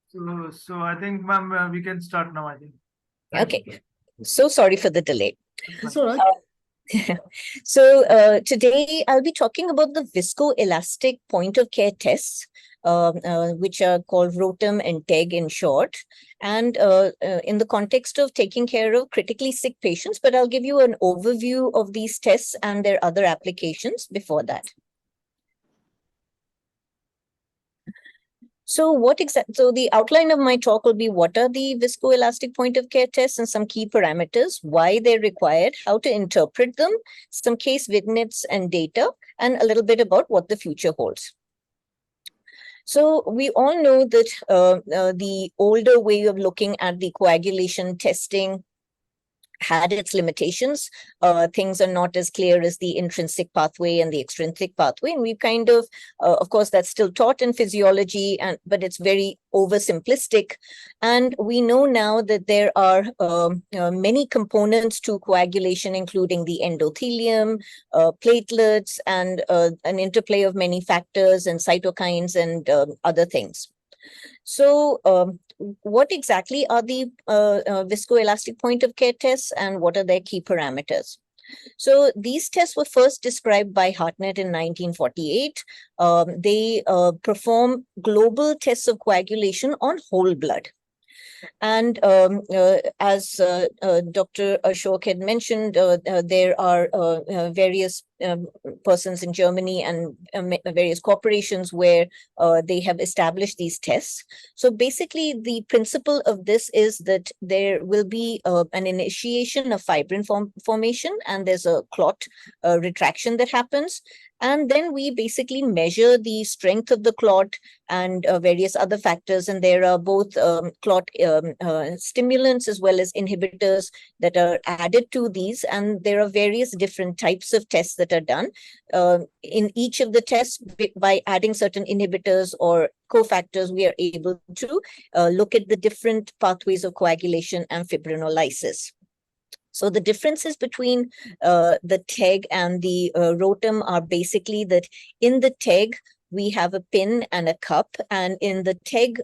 So I think, ma'am, we can start now, I think. Okay. So sorry for the delay. That's all right. So today I'll be talking about the viscoelastic point of care tests, which are called ROTEM and TEG in short, and in the context of taking care of critically sick patients. But I'll give you an overview of these tests and their other applications before that. So so the outline of my talk will be what are the viscoelastic point of care tests and some key parameters, why they're required, how to interpret them, some case vignettes and data, and a little bit about what the future holds. So we all know that the older way of looking at the coagulation testing had its limitations. Things are not as clear as the intrinsic pathway and the extrinsic pathway. And we kind of course, that's still taught in physiology, but it's very oversimplistic. And we know now that there are many components to coagulation, including the endothelium, platelets, and an interplay of many factors and cytokines and other things. So what exactly are the viscoelastic point of care tests and what are their key parameters? So these tests were first described by Hartnett in 1948. They perform global tests of coagulation on whole blood. And as Dr. Ashok had mentioned, there are various persons in Germany and various corporations where they have established these tests. So basically, the principle of this is that there will be an initiation of fibrin formation, and there's a clot retraction that happens. And then we basically measure the strength of the clot and various other factors. And there are both clot stimulants as well as inhibitors that are added to these. And there are various different types of tests that are done. In each of the tests, by adding certain inhibitors or cofactors, we are able to look at the different pathways of coagulation and fibrinolysis. So the differences between the TEG and the ROTEM are basically that in the TEG, we have a pin and a cup, and in the TEG,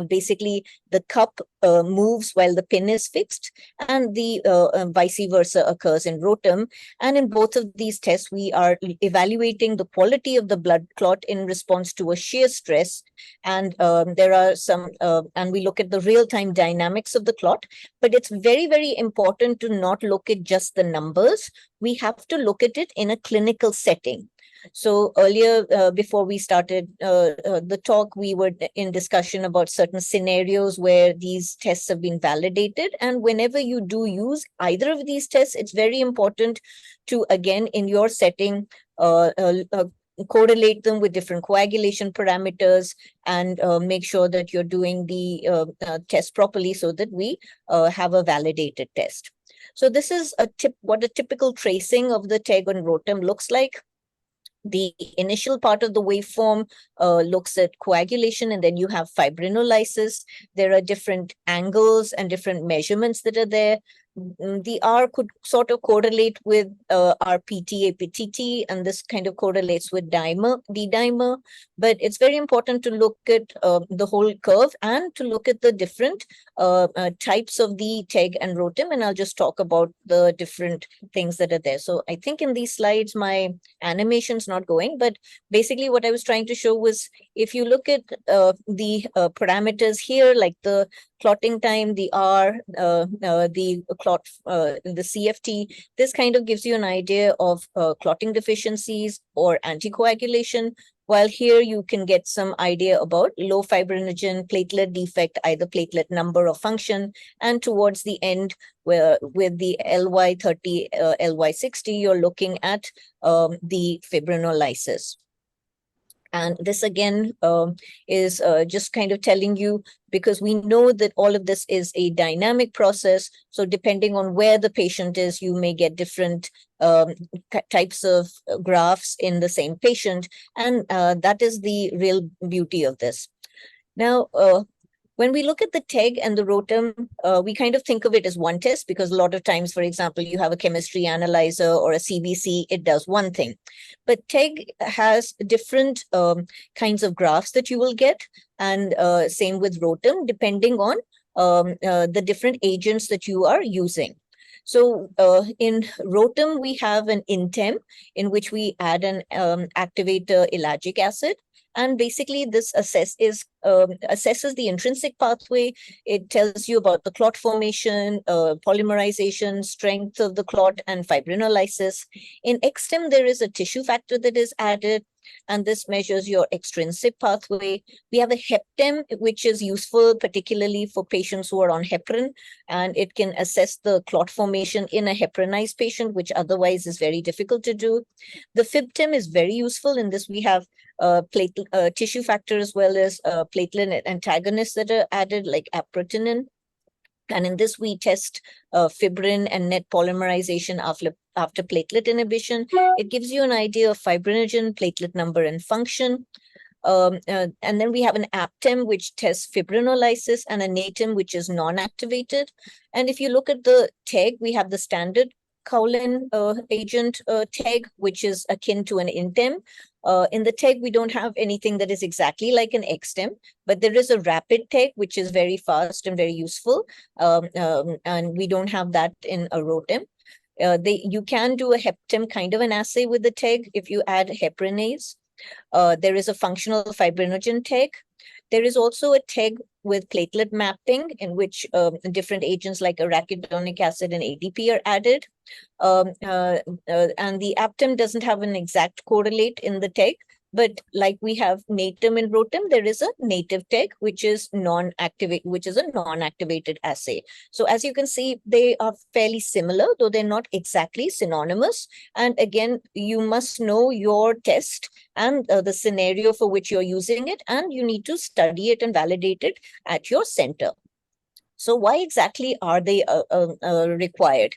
basically the cup moves while the pin is fixed, and the vice versa occurs in ROTEM. And in both of these tests, we are evaluating the quality of the blood clot in response to a shear stress. And there are some, and we look at the real-time dynamics of the clot. But it's very, very important to not look at just the numbers. We have to look at it in a clinical setting. So earlier, before we started the talk, we were in discussion about certain scenarios where these tests have been validated. And whenever you do use either of these tests, it's very important to, again, in your setting, correlate them with different coagulation parameters and make sure that you're doing the test properly so that we have a validated test. So this is what a typical tracing of the TEG and ROTEM looks like. The initial part of the waveform looks at coagulation, and then you have fibrinolysis. There are different angles and different measurements that are there. The R could sort of correlate with RPT, APTT, and this kind of correlates with D-dimer. But it's very important to look at the whole curve and to look at the different types of the TEG and ROTEM, and I'll just talk about the different things that are there. So I think in these slides, my animation's not going, but basically what I was trying to show was if you look at the parameters here, like the clotting time, the R, the clot, the CFT, this kind of gives you an idea of clotting deficiencies or anticoagulation, while here you can get some idea about low fibrinogen, platelet defect, either platelet number or function, and towards the end, where with the LY30, LY60, you're looking at the fibrinolysis. And this again is just kind of telling you, because we know that all of this is a dynamic process. So depending on where the patient is, you may get different types of graphs in the same patient. And that is the real beauty of this. Now, When we look at the TEG and the ROTEM, we kind of think of it as one test because a lot of times, for example, you have a chemistry analyzer or a CBC, it does one thing. But TEG has different kinds of graphs that you will get, and same with ROTEM, depending on the different agents that you are using. So in ROTEM, we have an INTEM in which we add an activator ellagic acid. And basically, this assesses the intrinsic pathway. It tells you about the clot formation, polymerization, strength of the clot, and fibrinolysis. In EXTEM, there is a tissue factor that is added, and this measures your extrinsic pathway. We have a HEPTEM, which is useful particularly for patients who are on heparin, and it can assess the clot formation in a heparinized patient, which otherwise is very difficult to do. The FibTEM is very useful. In this, we have tissue factor as well as platelet antagonists that are added, like aprotinin. And in this, we test fibrin and net polymerization after platelet inhibition. It gives you an idea of fibrinogen, platelet number, and function. And then we have an APTEM, which tests fibrinolysis, and a NATEM, which is non-activated. And if you look at the TEG, we have the standard Cowlin agent TEG, which is akin to an INTEM. In the TEG, we don't have anything that is exactly like an EXTEM, but there is a rapid TEG, which is very fast and very useful. And we don't have that in a ROTEM. You can do a HEPTEM kind of an assay with the TEG if you add heparinase. There is a functional fibrinogen TEG. There is also a TEG with platelet mapping, in which different agents like arachidonic acid and ADP are added. And the APTEM doesn't have an exact correlate in the TEG, but like we have NATEM and ROTEM, there is a native TEG, which is a non-activated assay. So as you can see, they are fairly similar, though they're not exactly synonymous. And again, you must know your test and the scenario for which you're using it, and you need to study it and validate it at your center. So why exactly are they required?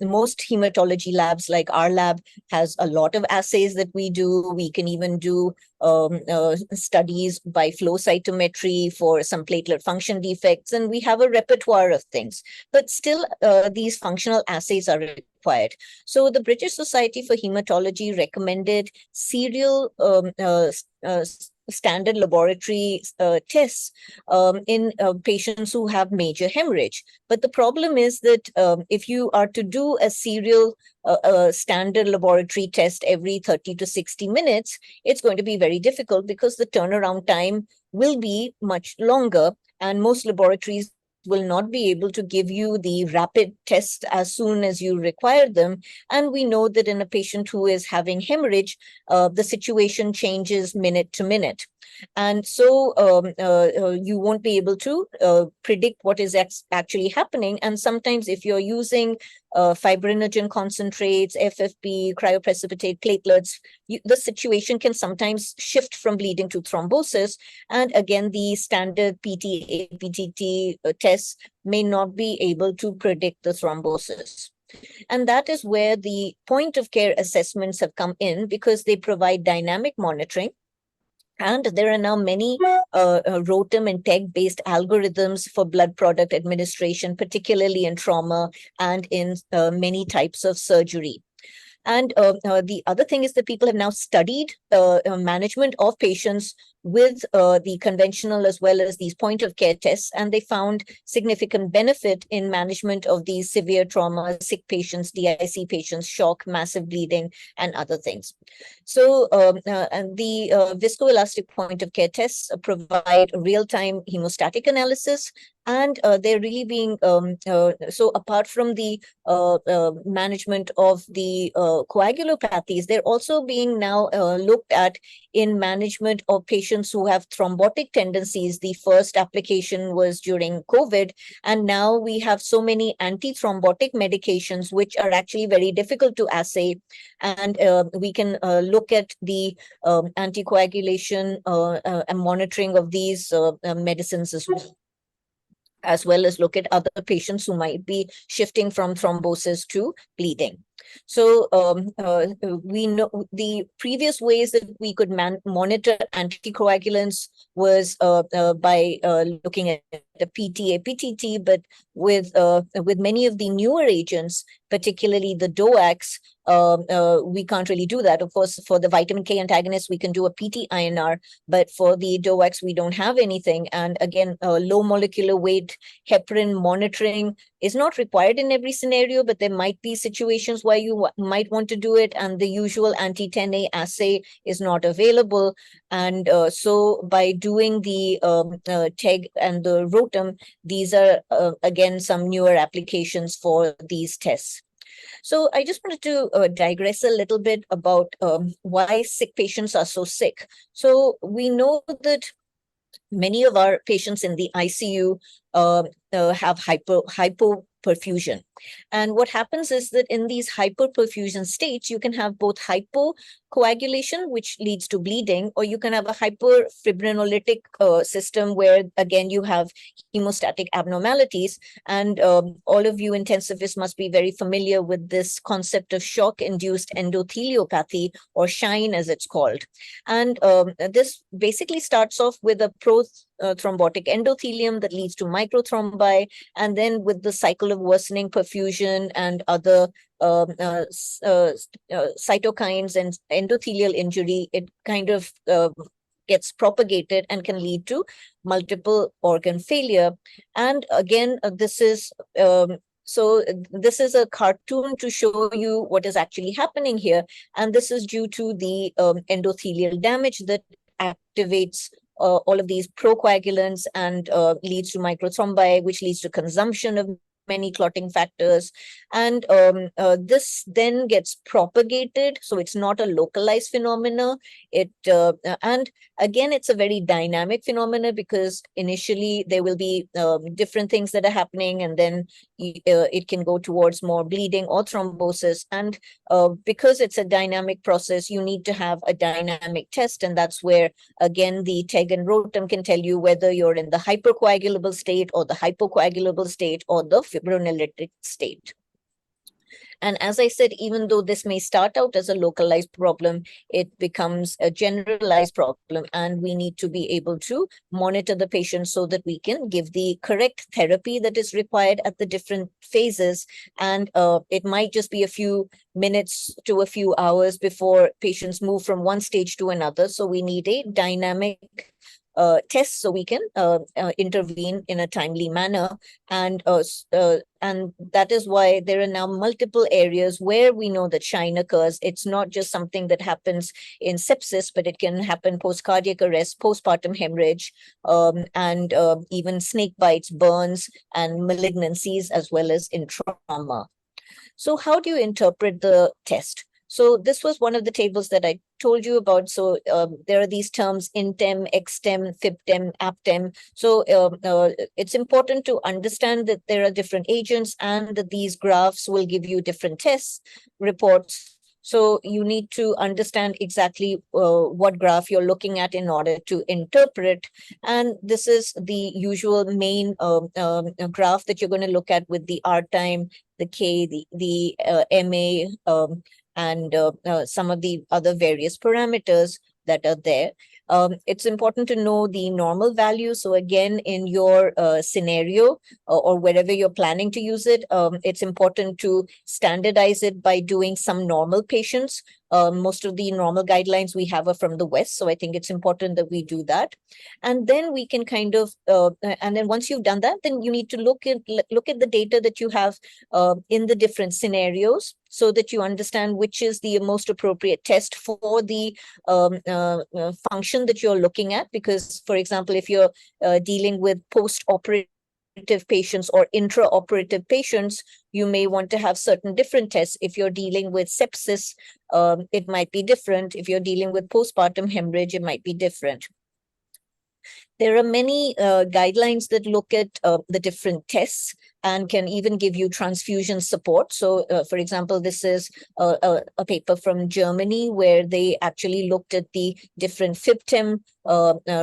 Most hematology labs, like our lab, has a lot of assays that we do. We can even do studies by flow cytometry for some platelet function defects, and we have a repertoire of things. But still, these functional assays are required. So the British Society for Hematology recommended serial standard laboratory tests in patients who have major hemorrhage. But the problem is that if you are to do a serial standard laboratory test every 30 to 60 minutes, it's going to be very difficult because the turnaround time will be much longer, and most laboratories will not be able to give you the rapid tests as soon as you require them. And we know that in a patient who is having hemorrhage, the situation changes minute to minute. And so you won't be able to predict what is actually happening. And sometimes if you're using fibrinogen concentrates, FFP, cryoprecipitate platelets, the situation can sometimes shift from bleeding to thrombosis. And again, the standard PT, APTT tests may not be able to predict the thrombosis. And that is where the point of care assessments have come in, because they provide dynamic monitoring. And there are now many ROTEM and TEG-based algorithms for blood product administration, particularly in trauma and in many types of surgery. And the other thing is that people have now studied management of patients with the conventional as well as these point of care tests, and they found significant benefit in management of these severe trauma, sick patients, DIC patients, shock, massive bleeding, and other things. So and the viscoelastic point of care tests provide real-time hemostatic analysis, and they're really being, so apart from the management of the coagulopathies, they're also being now looked at in management of patients who have thrombotic tendencies. The first application was during COVID, and now we have so many anti-thrombotic medications which are actually very difficult to assay, and we can look at the anticoagulation and monitoring of these medicines as well as look at other patients who might be shifting from thrombosis to bleeding. So we know the previous ways that we could monitor anticoagulants was by looking at the PT, a PTT, but with many of the newer agents, particularly the DOACs, we can't really do that. Of course, for the vitamin K antagonists, we can do a PT-INR, but for the DOACs, we don't have anything. And again, low molecular weight heparin monitoring is not required in every scenario, but there might be situations where you might want to do it, and the usual anti-10A assay is not available. And so by doing the TEG and the ROTEM, these are, again, some newer applications for these tests. So I just wanted to digress a little bit about why sick patients are so sick. So we know that many of our patients in the ICU have hypoperfusion. And what happens is that in these hyperperfusion states, you can have both hypocoagulation, which leads to bleeding, or you can have a hyperfibrinolytic system where, again, you have hemostatic abnormalities. And all of you intensivists must be very familiar with this concept of shock-induced endotheliopathy, or SHINE as it's called. And this basically starts off with a thrombotic endothelium that leads to microthrombi, and then with the cycle of worsening perfusion and other cytokines and endothelial injury, it kind of gets propagated and can lead to multiple organ failure. And again, this is so this is a cartoon to show you what is actually happening here. And this is due to the endothelial damage that activates all of these procoagulants and leads to microthrombi, which leads to consumption of many clotting factors. And this then gets propagated. So it's not a localized phenomena. And again, it's a very dynamic phenomena, because initially there will be different things that are happening, and then it can go towards more bleeding or thrombosis. And because it's a dynamic process, you need to have a dynamic test. And that's where, again, the TEG and ROTEM can tell you whether you're in the hypercoagulable state or the hypocoagulable state or the fibrinolytic state. And as I said, even though this may start out as a localized problem, it becomes a generalized problem, and we need to be able to monitor the patient so that we can give the correct therapy that is required at the different phases. And it might just be a few minutes to a few hours before patients move from one stage to another. So we need a dynamic tests so we can intervene in a timely manner. And that is why there are now multiple areas where we know that SHINE occurs. It's not just something that happens in sepsis, but it can happen post-cardiac arrest, postpartum hemorrhage, and even snake bites, burns, and malignancies, as well as in trauma. So how do you interpret the test? So this was one of the tables that I told you about. So there are these terms: INTEM, EXTEM, FIBTEM, APTEM. So it's important to understand that there are different agents, and that these graphs will give you different test reports. So you need to understand exactly what graph you're looking at in order to interpret. And this is the usual main graph that you're going to look at, with the R time, the K, the MA, and some of the other various parameters that are there. It's important to know the normal value. So again, in your scenario or wherever you're planning to use it, it's important to standardize it by doing some normal patients. Most of the normal guidelines we have are from the West. So I think it's important that we do that. And then we can kind of, and then once you've done that, then you need to look at the data that you have in the different scenarios, so that you understand which is the most appropriate test for the function that you're looking at. Because, for example, if you're dealing with post-operative patients or intraoperative patients, you may want to have certain different tests. If you're dealing with sepsis, it might be different. If you're dealing with postpartum hemorrhage, it might be different. There are many guidelines that look at the different tests. and can even give you transfusion support. So, for example, this is a paper from Germany where they actually looked at the different FIBTEM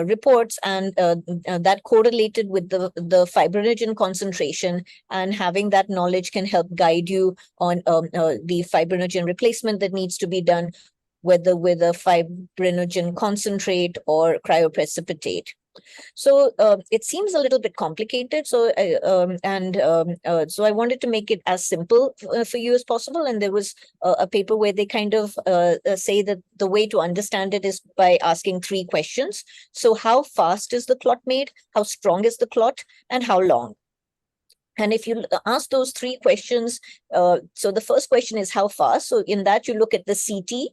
reports, and that correlated with the fibrinogen concentration, and having that knowledge can help guide you on the fibrinogen replacement that needs to be done, whether with a fibrinogen concentrate or cryoprecipitate. So it seems a little bit complicated. So so I wanted to make it as simple for you as possible. And there was a paper where they kind of say that the way to understand it is by asking 3 questions. So how fast is the clot made? How strong is the clot? And how long? And if you ask those 3 questions, so the first question is how fast. So in that, you look at the CT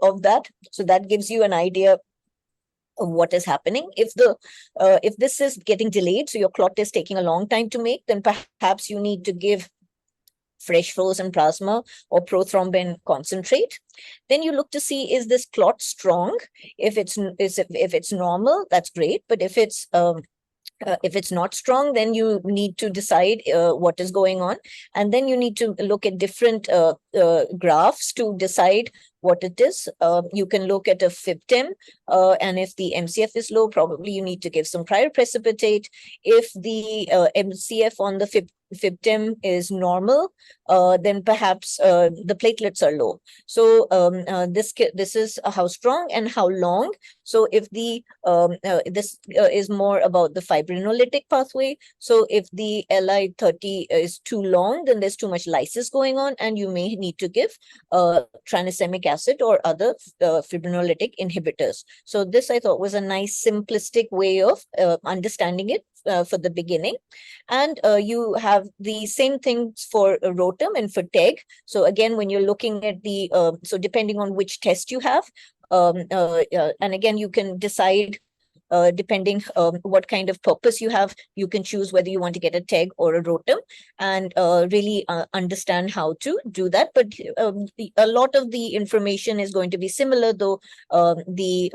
of that. So that gives you an idea of what is happening. If this is getting delayed, so your clot is taking a long time to make, then perhaps you need to give fresh frozen plasma or prothrombin concentrate. Then you look to see, is this clot strong? If it's normal, that's great. But if it's not strong, then you need to decide what is going on. And then you need to look at different graphs to decide what it is. You can look at a FIBTEM, and if the MCF is low, probably you need to give some cryoprecipitate. If the MCF on the FIBTEM is normal, then perhaps the platelets are low. So this is how strong and how long. So if this is more about the fibrinolytic pathway. So if the Li30 is too long, then there's too much lysis going on, and you may need to give tranexamic acid or other fibrinolytic inhibitors. So this I thought was a nice simplistic way of understanding it for the beginning. And you have the same things for ROTEM and for TEG. So again, when you're looking at the, so depending on which test you have, and again, you can decide depending what kind of purpose you have, you can choose whether you want to get a TEG or a ROTEM, and really understand how to do that. But a lot of the information is going to be similar, though the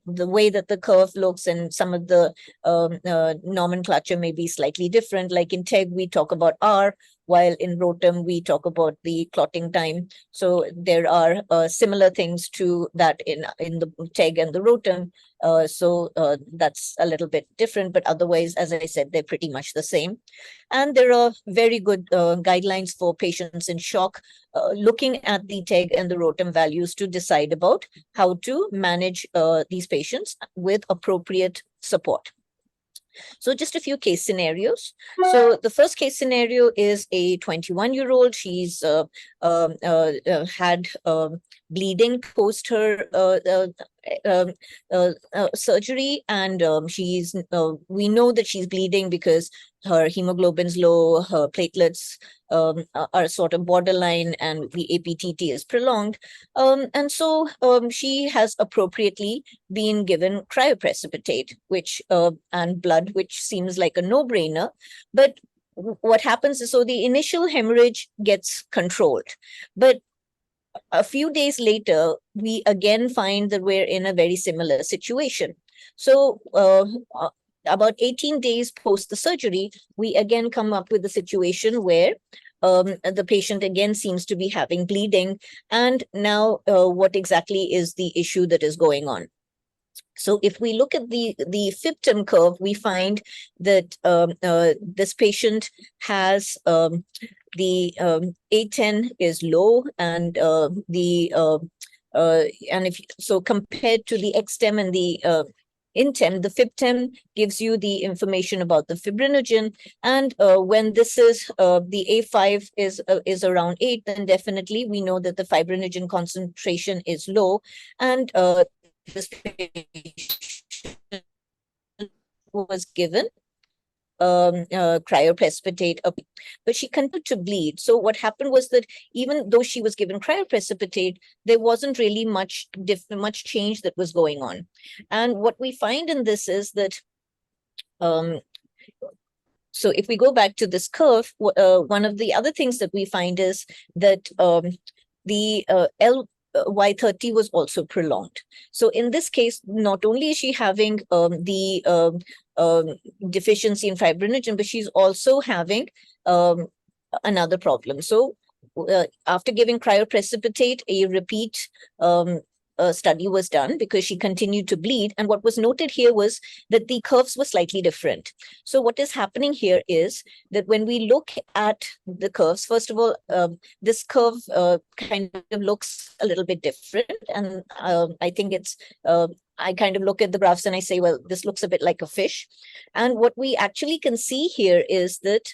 way that the curve looks and some of the nomenclature may be slightly different. Like in TEG, we talk about R, while in ROTEM, we talk about the clotting time. So there are similar things to that in the TEG and the ROTEM. So that's a little bit different, but otherwise, as I said, they're pretty much the same. And there are very good guidelines for patients in shock, looking at the TEG and the ROTEM values to decide about how to manage these patients with appropriate support. So just a few case scenarios. So the first case scenario is a 21-year-old. She's had bleeding post her surgery, and we know that she's bleeding because her hemoglobin's low, her platelets are sort of borderline, and the APTT is prolonged. And so she has appropriately been given cryoprecipitate, which and blood, which seems like a no-brainer. But what happens is, so the initial hemorrhage gets controlled, but a few days later, we again find that we're in a very similar situation. So about 18 days post the surgery, we again come up with a situation where the patient again seems to be having bleeding. And now what exactly is the issue that is going on? So if we look at the FIBTEM curve, we find that this patient has the A10 is low, and so compared to the XTEM and the INTEM, the FIBTEM gives you the information about the fibrinogen, and when this is the A5 is around 8, then definitely we know that the fibrinogen concentration is low, and this patient was given cryoprecipitate, but she continued to bleed. So what happened was that even though she was given cryoprecipitate, there wasn't really much change that was going on. And what we find in this is that so if we go back to this curve, one of the other things that we find is that the Y30 was also prolonged. So in this case, not only is she having the deficiency in fibrinogen, but she's also having another problem. So after giving cryoprecipitate, a repeat study was done because she continued to bleed. And what was noted here was that the curves were slightly different. So what is happening here is that when we look at the curves, first of all, this curve kind of looks a little bit different. And I think it's, I kind of look at the graphs and I say, well, this looks a bit like a fish. And what we actually can see here is that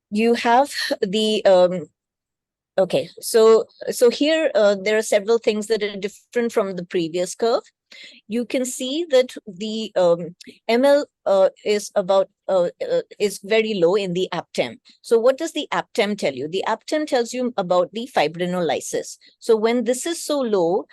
you have the okay, so here there are several things that are different from the previous curve. You can see that the ML is about is very low in the APTEM. So what does the APTEM tell you? The APTEM tells you about the fibrinolysis. So when this is so low,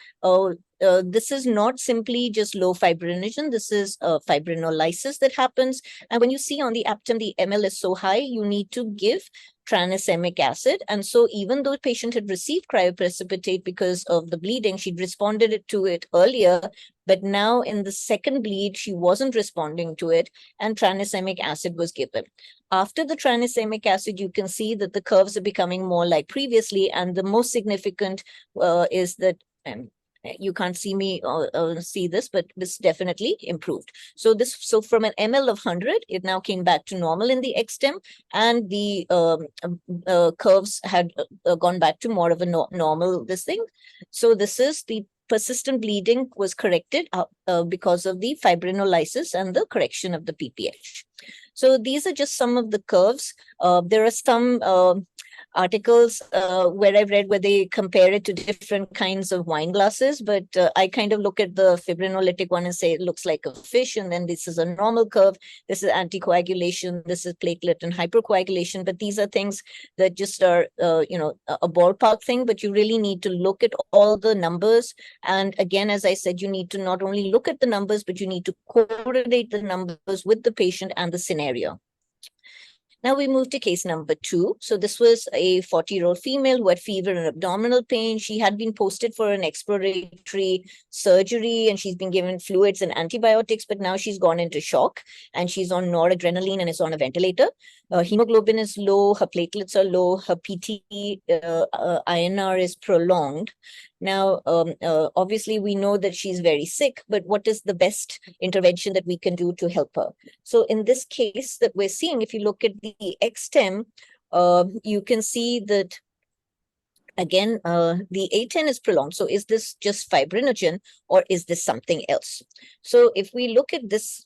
this is not simply just low fibrinogen. This is fibrinolysis that happens. And when you see on the APTEM, the ML is so high, you need to give tranexamic acid. And so even though the patient had received cryoprecipitate because of the bleeding, she'd responded to it earlier, but now in the second bleed, she wasn't responding to it, and tranexamic acid was given. After the tranexamic acid, you can see that the curves are becoming more like previously, and the most significant is that you can't see me see this, but this definitely improved. So from an ML of 100, it now came back to normal in the XTEM, and the curves had gone back to more of a normal this thing. So this is the persistent bleeding was corrected because of the fibrinolysis and the correction of the PPH. So these are just some of the curves. There are some articles where I've read where they compare it to different kinds of wine glasses, but I kind of look at the fibrinolytic one and say it looks like a fish, and then this is a normal curve, this is anticoagulation, this is platelet and hypercoagulation, but these are things that just are, a ballpark thing, but you really need to look at all the numbers. And again, as I said, you need to not only look at the numbers, but you need to correlate the numbers with the patient and the scenario. Now we move to case number 2. So this was a 40-year-old female who had fever and abdominal pain. She had been posted for an exploratory surgery and she's been given fluids and antibiotics, but now she's gone into shock and she's on noradrenaline and is on a ventilator. Hemoglobin is low, her platelets are low, her PT INR is prolonged. Now, obviously, we know that she's very sick, but what is the best intervention that we can do to help her? So in this case that we're seeing, if you look at the XTEM, you can see that, again, the A10 is prolonged. So is this just fibrinogen or is this something else? So if we look at this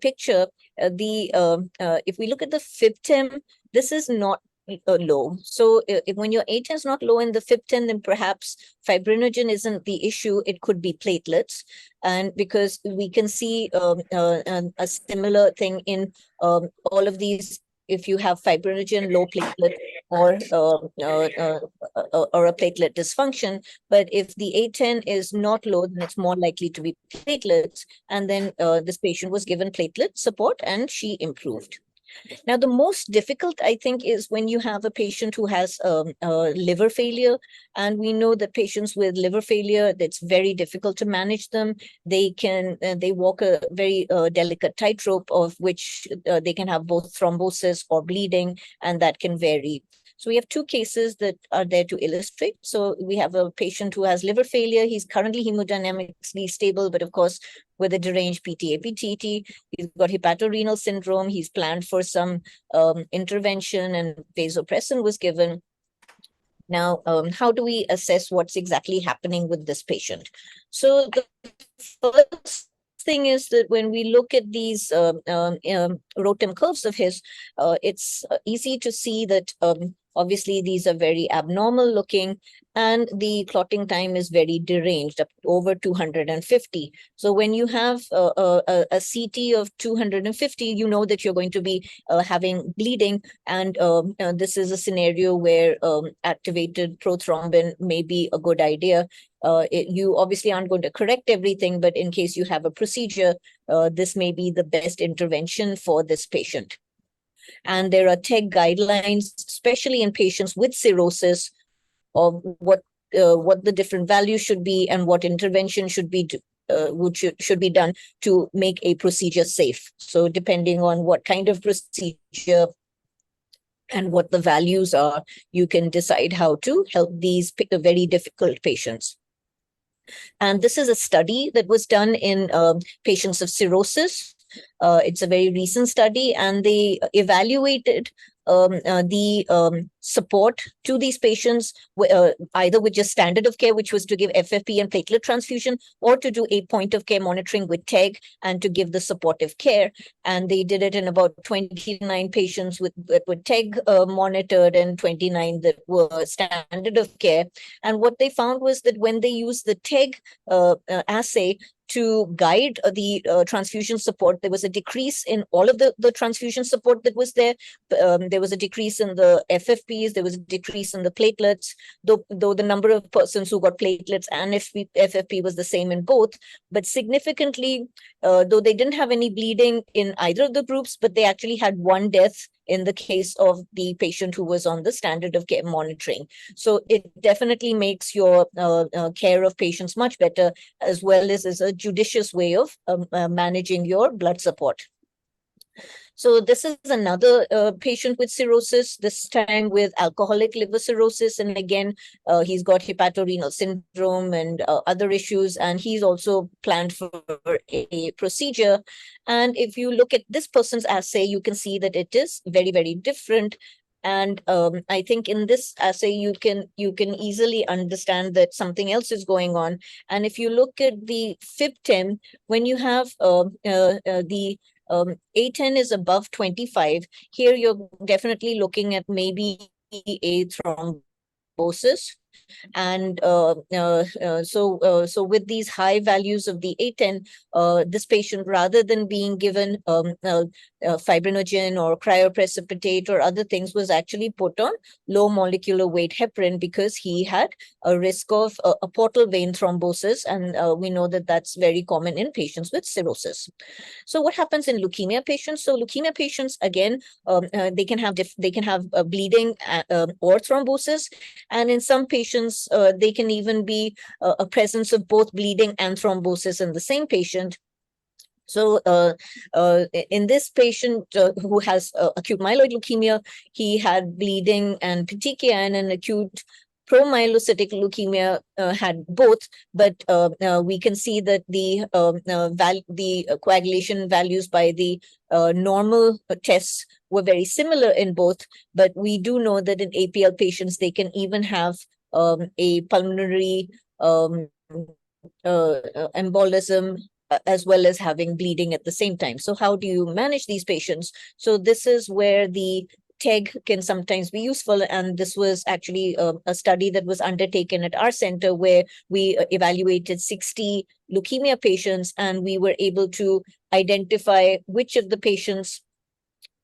picture, if we look at the FibTem, this is not low. So if when your A10 is not low in the FibTem, then perhaps fibrinogen isn't the issue. It could be platelets. And because we can see a similar thing in all of these, if you have fibrinogen, low platelet, or a platelet dysfunction. But if the A10 is not low, then it's more likely to be platelets. And then this patient was given platelet support and she improved. Now, the most difficult, I think, is when you have a patient who has liver failure. And we know that patients with liver failure, that's very difficult to manage them. They walk a very delicate tightrope of which they can have both thrombosis or bleeding, and that can vary. So we have 2 cases that are there to illustrate. So we have a patient who has liver failure. He's currently hemodynamically stable, but of course, with a deranged PTA-PTT, he's got hepatorenal syndrome. He's planned for some intervention and vasopressin was given. Now, how do we assess what's exactly happening with this patient? So the first thing is that when we look at these ROTEM curves of his, it's easy to see that obviously these are very abnormal looking and the clotting time is very deranged, up over 250. So when you have a CT of 250, you know that you're going to be having bleeding, and this is a scenario where activated prothrombin may be a good idea. You obviously aren't going to correct everything, but in case you have a procedure, this may be the best intervention for this patient. And there are TEG guidelines, especially in patients with cirrhosis, of what what the different values should be and what intervention should be should be done to make a procedure safe. So depending on what kind of procedure and what the values are, you can decide how to help these very difficult patients. And this is a study that was done in patients of cirrhosis. It's a very recent study, and they evaluated the support to these patients, either with just standard of care, which was to give FFP and platelet transfusion, or to do a point of care monitoring with TEG and to give the supportive care. And they did it in about 29 patients with TEG monitored and 29 that were standard of care. And what they found was that when they used the TEG assay to guide the transfusion support, there was a decrease in all of the transfusion support that was there. There was a decrease in the FFPs, there was a decrease in the platelets, though the number of persons who got platelets and FFP was the same in both. But significantly, though they didn't have any bleeding in either of the groups, but they actually had one death in the case of the patient who was on the standard of care monitoring. So it definitely makes your care of patients much better, as well as is a judicious way of managing your blood support. So this is another patient with cirrhosis, this time with alcoholic liver cirrhosis. And again, he's got hepatorenal syndrome and other issues, and he's also planned for a procedure. And if you look at this person's assay, you can see that it is very, very different. And I think in this assay, you can easily understand that something else is going on. And if you look at the FibTem, when you have the A10 is above 25, here you're definitely looking at maybe a thrombosis. And so with these high values of the A10, this patient, rather than being given fibrinogen or cryoprecipitate or other things, was actually put on low molecular weight heparin because he had a risk of a portal vein thrombosis. And we know that that's very common in patients with cirrhosis. So what happens in leukemia patients? So leukemia patients, again, they can have bleeding or thrombosis. And in some patients, they can even be a presence of both bleeding and thrombosis in the same patient. So in this patient who has acute myeloid leukemia, he had bleeding and petechiae, and an acute promyelocytic leukemia had both, but we can see that the coagulation values by the normal tests were very similar in both. But we do know that in APL patients, they can even have a pulmonary embolism, as well as having bleeding at the same time. So how do you manage these patients? So this is where the TEG can sometimes be useful. And this was actually a study that was undertaken at our center, where we evaluated 60 leukemia patients, and we were able to identify which of the patients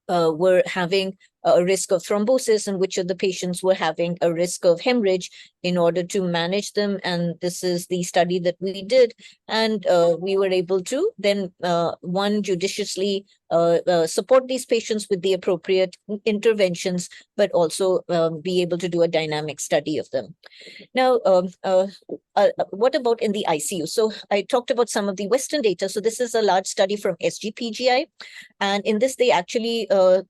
were having a risk of thrombosis and which of the patients were having a risk of hemorrhage in order to manage them. And this is the study that we did. And we were able to then, judiciously support these patients with the appropriate interventions, but also be able to do a dynamic study of them. Now, what about in the ICU? So I talked about some of the Western data. So this is a large study from SGPGI. And in this, they actually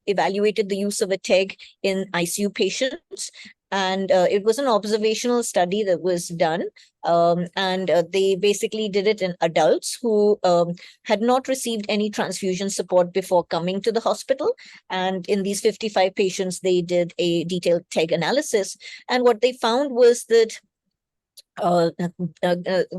evaluated the use of a TEG in ICU patients. And it was an observational study that was done. And they basically did it in adults who had not received any transfusion support before coming to the hospital. And in these 55 patients, they did a detailed TEG analysis. And what they found was that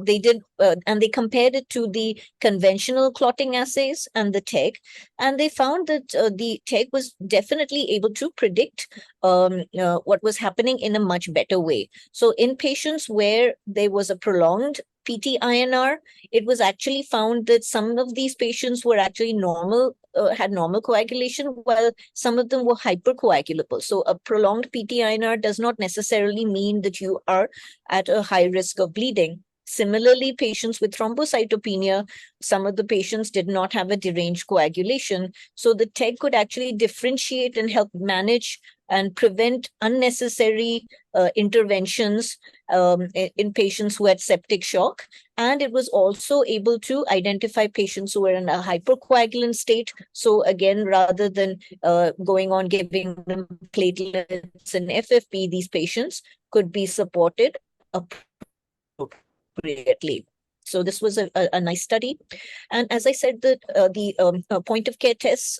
they did, and they compared it to the conventional clotting assays and the TEG, and they found that the TEG was definitely able to predict what was happening in a much better way. So in patients where there was a prolonged PT-INR, it was actually found that some of these patients were actually normal, had normal coagulation, while some of them were hypercoagulable. So a prolonged PT-INR does not necessarily mean that you are at a high risk of bleeding. Similarly, patients with thrombocytopenia, some of the patients did not have a deranged coagulation. So the TEG could actually differentiate and help manage and prevent unnecessary interventions in patients who had septic shock. And it was also able to identify patients who were in a hypercoagulant state. So again, rather than going on giving them platelets and FFP, these patients could be supported appropriately. So this was a nice study. And as I said, the point of care tests,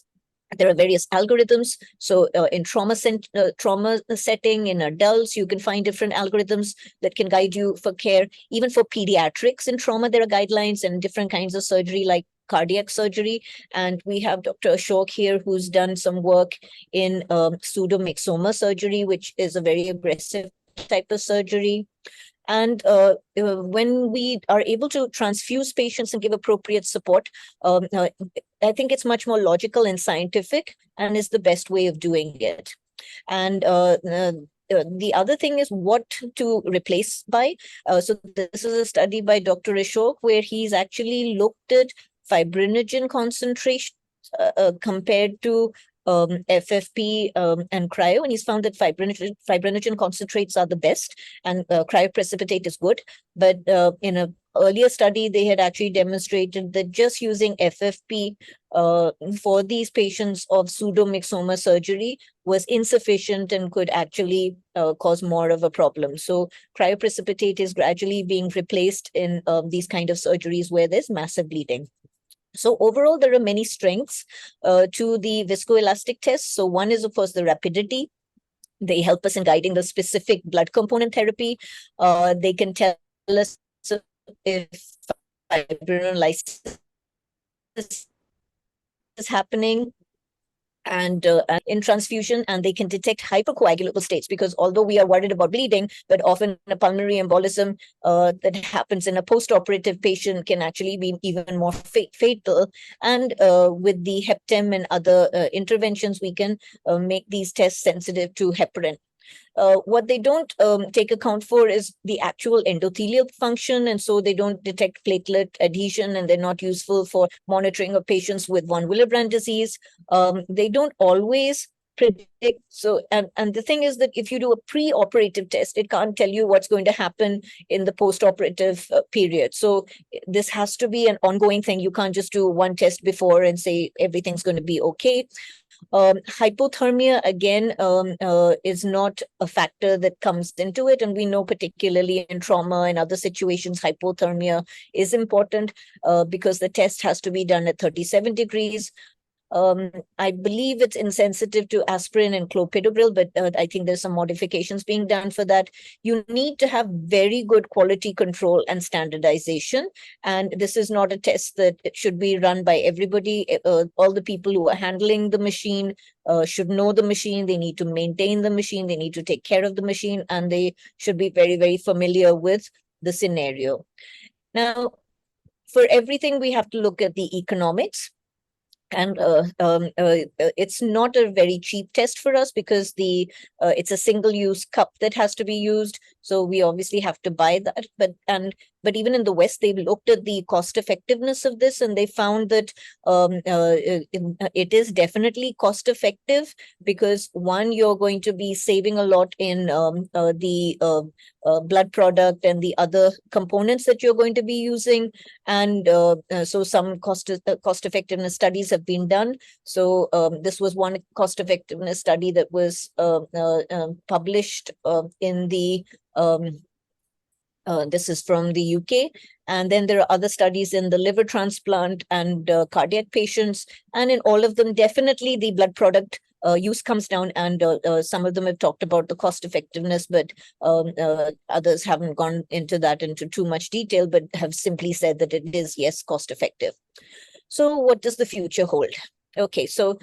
there are various algorithms. So in trauma setting in adults, you can find different algorithms that can guide you for care. Even for pediatrics in trauma, there are guidelines and different kinds of surgery like cardiac surgery. And we have Dr. Ashok here, who's done some work in pseudomyxoma surgery, which is a very aggressive type of surgery. And when we are able to transfuse patients and give appropriate support, I think it's much more logical and scientific and is the best way of doing it. And the other thing is what to replace by. So this is a study by Dr. Ashok, where he's actually looked at fibrinogen concentration compared to FFP and cryo, and he's found that fibrinogen concentrates are the best, and cryoprecipitate is good. But in an earlier study, they had actually demonstrated that just using FFP for these patients of pseudomyxoma surgery was insufficient and could actually cause more of a problem. So cryoprecipitate is gradually being replaced in these kind of surgeries where there's massive bleeding. So overall, there are many strengths to the viscoelastic test. So one is, of course, the rapidity. They help us in guiding the specific blood component therapy. They can tell us if fibrinolysis is happening and in transfusion, and they can detect hypercoagulable states, because although we are worried about bleeding, but often a pulmonary embolism that happens in a post-operative patient can actually be even more fatal. And with the HEPTEM and other interventions, we can make these tests sensitive to heparin. What they don't take account for is the actual endothelial function, and so they don't detect platelet adhesion, and they're not useful for monitoring of patients with von Willebrand disease. They don't always predict. So, and the thing is that if you do a pre-operative test, it can't tell you what's going to happen in the post-operative period. So this has to be an ongoing thing. You can't just do one test before and say everything's going to be okay. Hypothermia, again, is not a factor that comes into it. And we know particularly in trauma and other situations, hypothermia is important because the test has to be done at 37 degrees. I believe it's insensitive to aspirin and clopidogrel, but I think there's some modifications being done for that. You need to have very good quality control and standardization. And this is not a test that should be run by everybody. All the people who are handling the machine should know the machine. They need to maintain the machine. They need to take care of the machine, and they should be very, very familiar with the scenario. Now, for everything, we have to look at the economics. And it's not a very cheap test for us because it's a single-use cup that has to be used. So we obviously have to buy that. But even in the West, they've looked at the cost effectiveness of this, and they found that it is definitely cost effective because one, you're going to be saving a lot in the blood product and the other components that you're going to be using. And so some cost effectiveness studies have been done. So this was one cost effectiveness study that was published in the this is from the UK. And then there are other studies in the liver transplant and cardiac patients. And in all of them, definitely the blood product use comes down, and some of them have talked about the cost effectiveness, but others haven't gone into too much detail, but have simply said that it is, yes, cost effective. So what does the future hold? Okay, so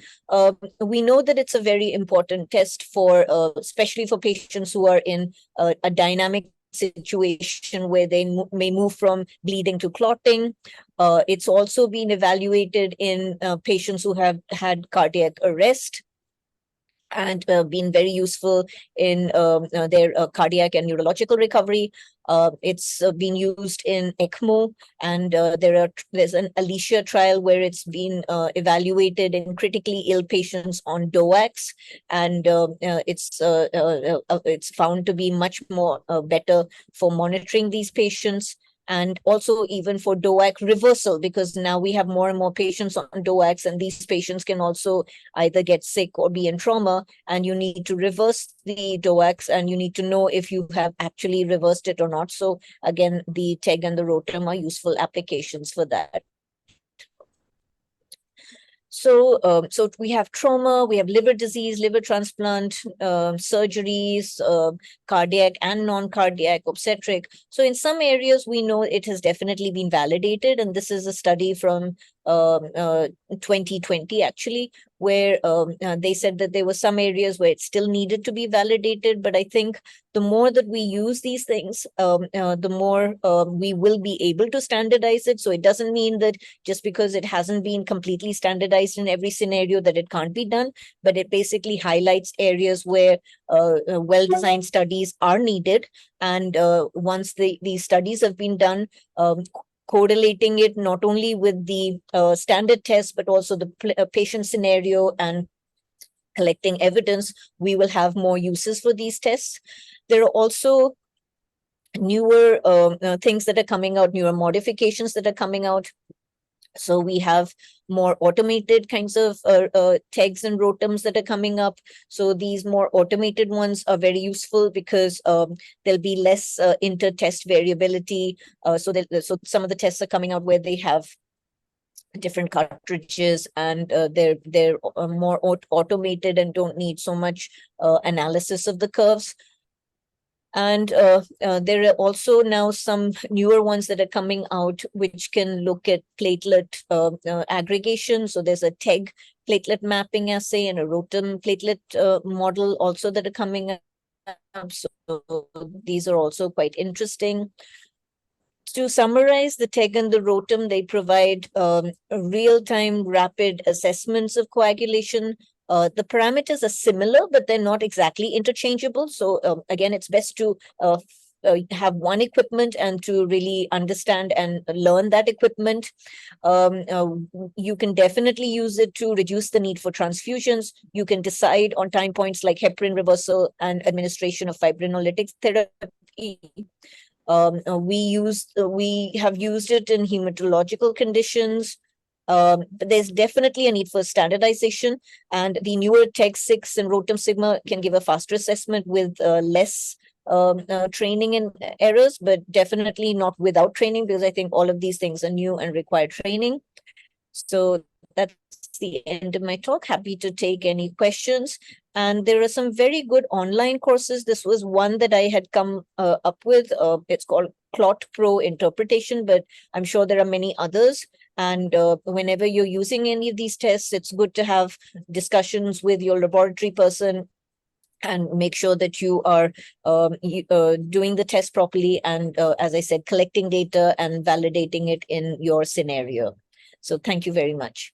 we know that it's a very important test for, especially for patients who are in a dynamic situation where they may move from bleeding to clotting. It's also been evaluated in patients who have had cardiac arrest and been very useful in their cardiac and neurological recovery. It's been used in ECMO, and there's an Alicia trial where it's been evaluated in critically ill patients on DOACs, and it's found to be much more better for monitoring these patients. And also even for DOAC reversal, because now we have more and more patients on DOACs, and these patients can also either get sick or be in trauma, and you need to reverse the DOACs, and you need to know if you have actually reversed it or not. So again, the TEG and the ROTEM are useful applications for that. So we have trauma, we have liver disease, liver transplant, surgeries, cardiac and non-cardiac, obstetric. So in some areas, we know it has definitely been validated. And this is a study from 2020, actually, where they said that there were some areas where it still needed to be validated. But I think the more that we use these things, the more we will be able to standardize it. So it doesn't mean that just because it hasn't been completely standardized in every scenario that it can't be done, but it basically highlights areas where well-designed studies are needed. And once these studies have been done, correlating it not only with the standard test, but also the patient scenario and collecting evidence, we will have more uses for these tests. There are also newer things that are coming out, newer modifications that are coming out. So we have more automated kinds of TEGs and ROTEMs that are coming up. So these more automated ones are very useful because there'll be less inter-test variability. So some of the tests are coming out where they have different cartridges, and they're more automated and don't need so much analysis of the curves. And there are also now some newer ones that are coming out, which can look at platelet aggregation. So there's a TEG platelet mapping assay and a ROTEM platelet model also that are coming up. So these are also quite interesting. To summarize, the TEG and the ROTEM, they provide real-time rapid assessments of coagulation. The parameters are similar, but they're not exactly interchangeable. So again, it's best to have one equipment and to really understand and learn that equipment. You can definitely use it to reduce the need for transfusions. You can decide on time points like heparin reversal and administration of fibrinolytic therapy. We have used it in hematological conditions. But there's definitely a need for standardization, and the newer TEG 6 and ROTEM Sigma can give a faster assessment with less training and errors, but definitely not without training, because I think all of these things are new and require training. So that's the end of my talk. Happy to take any questions. And there are some very good online courses. This was one that I had come up with. It's called Clot Pro Interpretation, but I'm sure there are many others. And whenever you're using any of these tests, it's good to have discussions with your laboratory person and make sure that you are doing the test properly. And as I said, collecting data and validating it in your scenario. So thank you very much.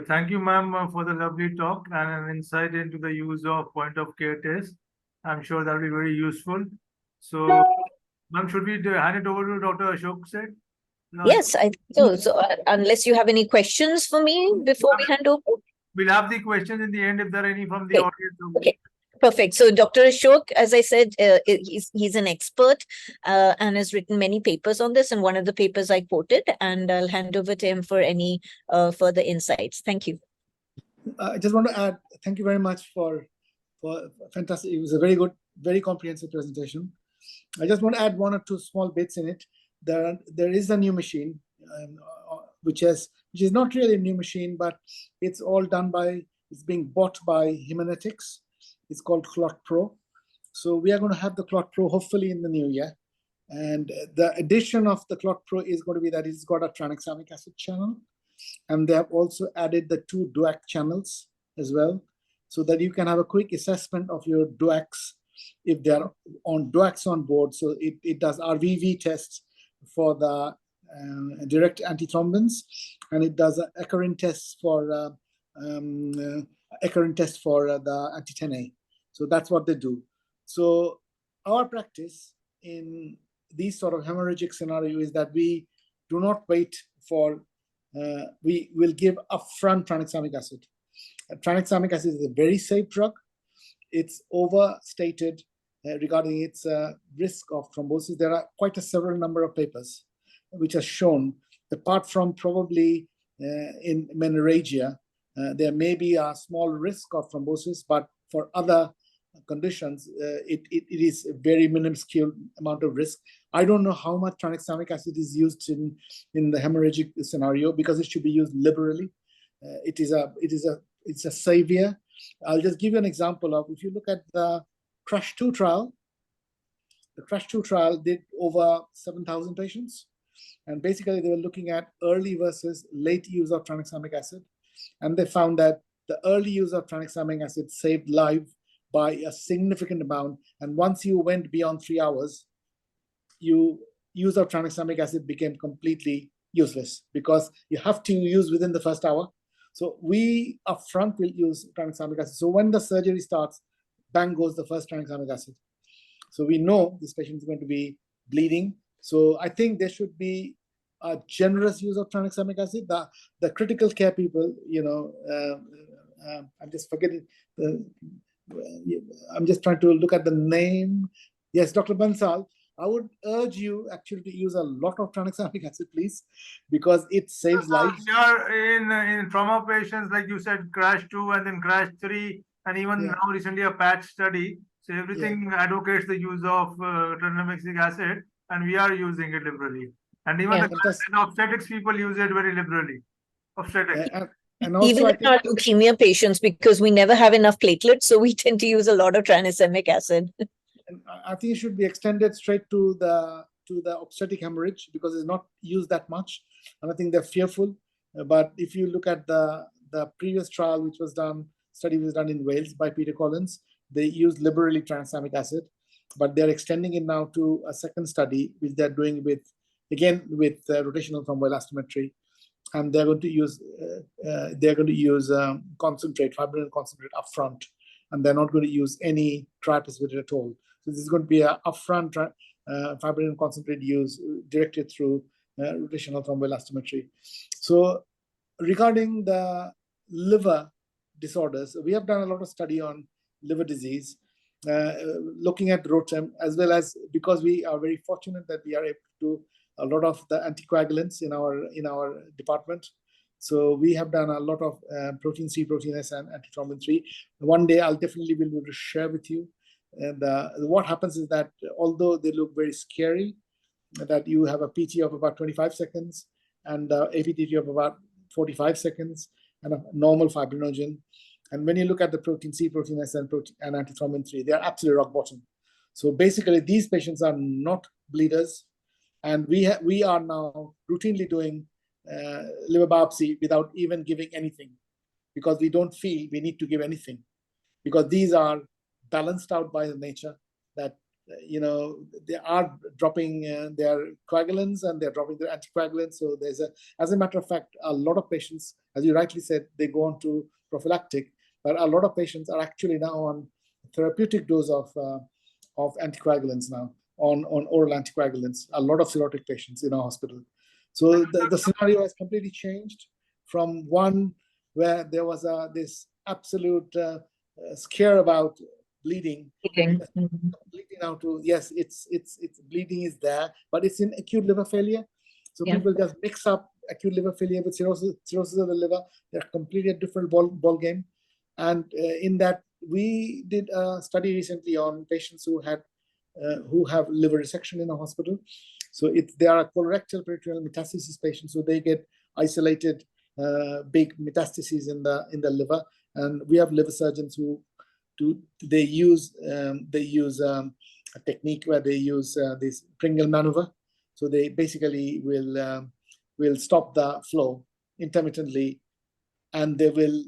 Thank you, ma'am, for the lovely talk and an insight into the use of point of care test. I'm sure that will be very useful. So, ma'am, should we hand it over to Dr. Ashok said? No, Yes, I think so. So unless you have any questions for me before we hand over? we'll have the questions in the end if there are any from the Okay. audience. Okay. Perfect. So Dr. Ashok, as I said, he's an expert and has written many papers on this. And one of the papers I quoted, and I'll hand over to him for any further insights. Thank you. I just want to add, thank you very much for fantastic. It was a very good, very comprehensive presentation. I just want to add one or two small bits in it. There is a new machine, which is not really a new machine, but it's all done by, it's being bought by Haemonetics. It's called Clot Pro. So we are going to have the Clot Pro hopefully in the new year. And the addition of the Clot Pro is going to be that it's got a tranexamic acid channel. And they have also added the 2 DOAC channels as well, so that you can have a quick assessment of your DOACs if they're on DOACs on board. So it does RVV tests for the direct antithrombins, and it does Eccarin tests for the anti-10A. So that's what they do. So our practice in these sort of hemorrhagic scenario is that we do not wait for, we will give upfront tranexamic acid. Tranexamic acid is a very safe drug. It's overstated regarding its risk of thrombosis. There are quite a several number of papers which have shown, apart from probably in menorrhagia, there may be a small risk of thrombosis, but for other conditions, it is a very minuscule amount of risk. I don't know how much tranexamic acid is used in the hemorrhagic scenario, because it should be used liberally. It's a savior. I'll just give you an example of, if you look at the CRASH-2 trial, the CRASH-2 trial did over 7,000 patients. And basically they were looking at early versus late use of tranexamic acid. And they found that the early use of tranexamic acid saved lives by a significant amount. And once you went beyond 3 hours, use of tranexamic acid became completely useless, because you have to use within the first hour. So we upfront will use tranexamic acid. So when the surgery starts, bang goes the first tranexamic acid. So we know this patient is going to be bleeding. So I think there should be a generous use of tranexamic acid. The critical care people, I'm just forgetting, I'm just trying to look at the name. Yes, Dr. Bansal, I would urge you actually to use a lot of tranexamic acid, please, because it saves lives. We are in trauma patients, like you said, CRASH-2 and then CRASH-3, and even now recently a patch study. So everything advocates the use of tranexamic acid, and we are using it liberally. And even the obstetrics people use it very liberally. Obstetrics. And also, even in our leukemia patients, because we never have enough platelets, so we tend to use a lot of tranexamic acid. I think it should be extended straight to the obstetric hemorrhage, because it's not used that much, and I think they're fearful. But if you look at the previous trial, which was done, study was done in Wales by Peter Collins, they used liberally tranexamic acid, but they're extending it now to a second study, which they're doing with rotational thromboelastometry, and they're going to use concentrate, fibrin concentrate upfront, and they're not going to use any triprecipitate at all. So this is going to be an upfront fibrin concentrate use directed through rotational thromboelastometry. So regarding the liver disorders, we have done a lot of study on liver disease, looking at ROTEM, as well as, because we are very fortunate that we are able to do a lot of the anticoagulants in our department. So we have done a lot of protein C, protein S, and antithrombin 3. One day I'll definitely be able to share with you. And what happens is that although they look very scary, that you have a PT of about 25 seconds and APTT of about 45 seconds and a normal fibrinogen. And when you look at the protein C, protein S, and antithrombin 3, they are absolutely rock bottom. So basically, these patients are not bleeders. And we are now routinely doing liver biopsy without even giving anything, because we don't feel we need to give anything, because these are balanced out by the nature that, they are dropping their coagulants and they're dropping their anticoagulants. So as a matter of fact, a lot of patients, as you rightly said, they go on to prophylactic, but a lot of patients are actually now on therapeutic dose of anticoagulants now, on oral anticoagulants, a lot of cirrhotic patients in our hospital. So the scenario has completely changed from one where there was this absolute scare about bleeding, completely now to, yes, it's bleeding is there, but it's in acute liver failure. So people just mix up acute liver failure with cirrhosis of the liver. They're completely a different ball game. And in that, we did a study recently on patients who have liver resection in a hospital. So they are colorectal peritoneal metastasis patients, so they get isolated big metastases in the liver. And we have liver surgeons who use a technique where they use this Pringle maneuver. So they basically will stop the flow intermittently, and they will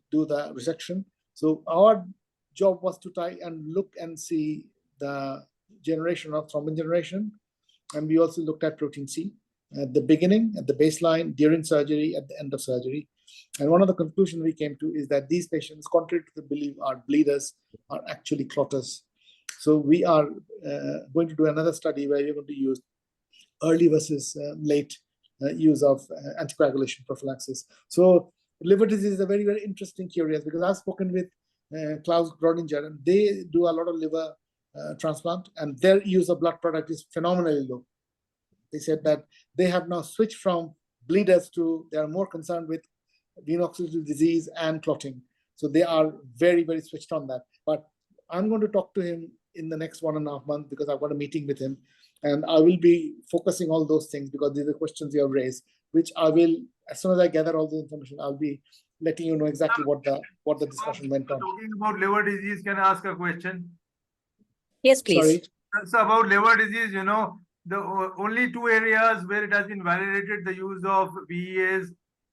do the resection. So our job was to try and look and see the generation of thrombin generation, and we also looked at protein C at the beginning, at the baseline, during surgery, at the end of surgery. And one of the conclusions we came to is that these patients, contrary to the belief, are bleeders, are actually clotters. So we are going to do another study where we're going to use early versus late use of anticoagulation prophylaxis. So liver disease is a very, very interesting curious, because I've spoken with Klaus Grodinger, and they do a lot of liver transplant, and their use of blood product is phenomenally low. They said that they have now switched from bleeders to, they are more concerned with veno-occlusive disease and clotting. So they are very, very switched on that. But I'm going to talk to him in the next 1.5 months, because I've got a meeting with him, and I will be focusing all those things, because these are questions you have raised, which I will, as soon as I gather all the information, I'll be letting you know exactly what the discussion went on. Talking about liver disease, can I ask a question? Yes, please. Sorry. So about liver disease, you know, the only 2 areas where it has been validated the use of VEAs